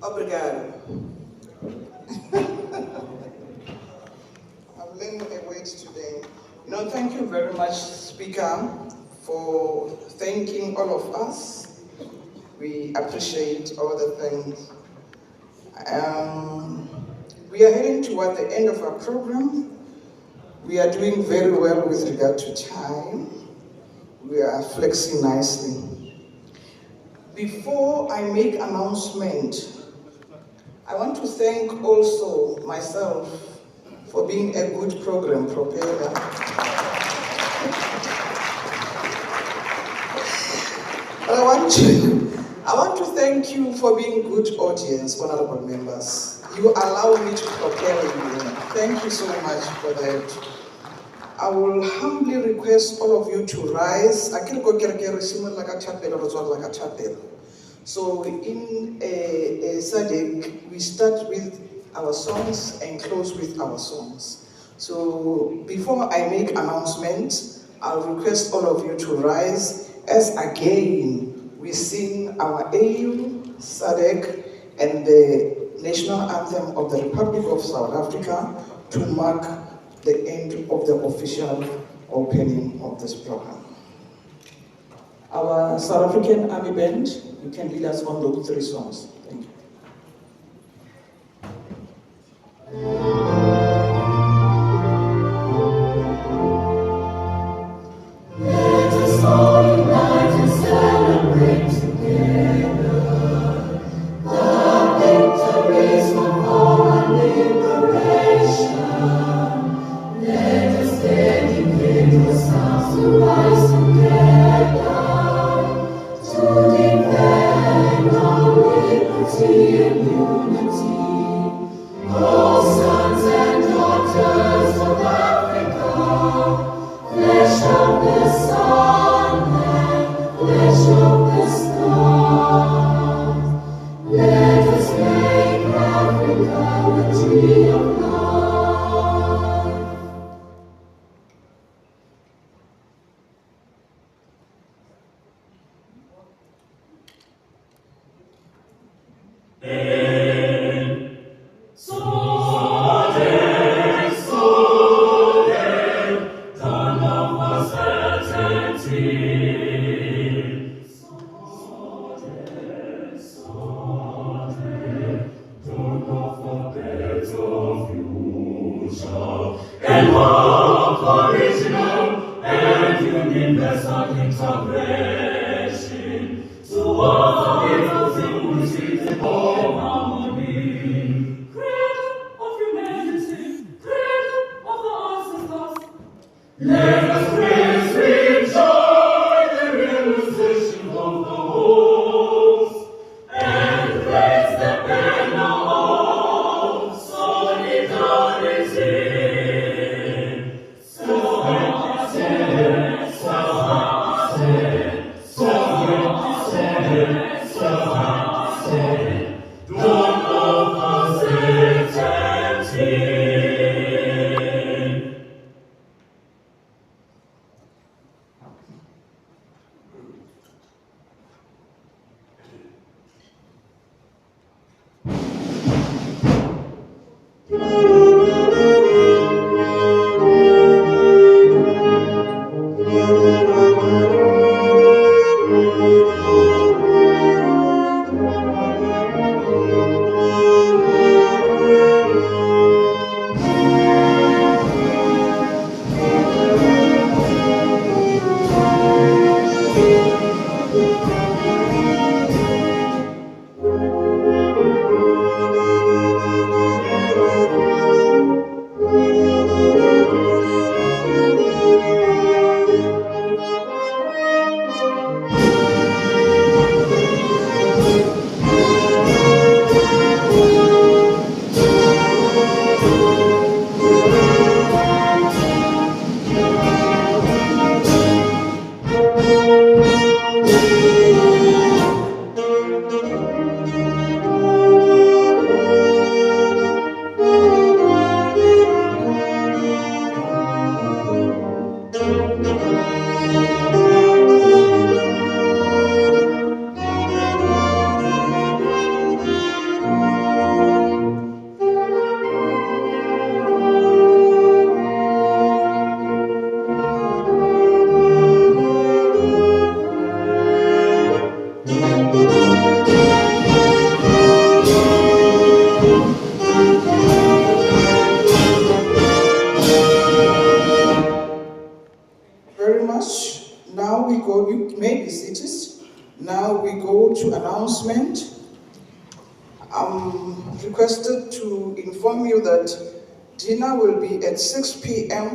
Obrigado. I've learned a word today. No, thank you very much, Speaker, for thanking all of us. We appreciate all the things. We are heading toward the end of our program. We are doing very well with regard to time. We are flexing nicely. Before I make announcement, I want to thank also myself for being a good program preparer. But I want to thank you for being good audience, honorable members. You allow me to prepare you. Thank you so much for that. I will humbly request all of you to rise. So in Sadc, we start with our songs and close with our songs. So before I make announcements, I'll request all of you to rise as again we sing our AU, Sadc, and the national anthem of the Republic of South Africa to mark the end of the official opening of this program. Our South African Army Band, you can lead us on those three songs. Thank you. Let us all unite and celebrate together the victories of our liberation. Let us dedicate ourselves to rise together to defend our liberty and unity. All sons and daughters of Africa, flesh of the sun and flesh of the stars. Let us make Africa the tree of life. Very much. Now we go, you may be seated. Now we go to announcement. I'm requested to inform you that dinner will be at 6 p.m.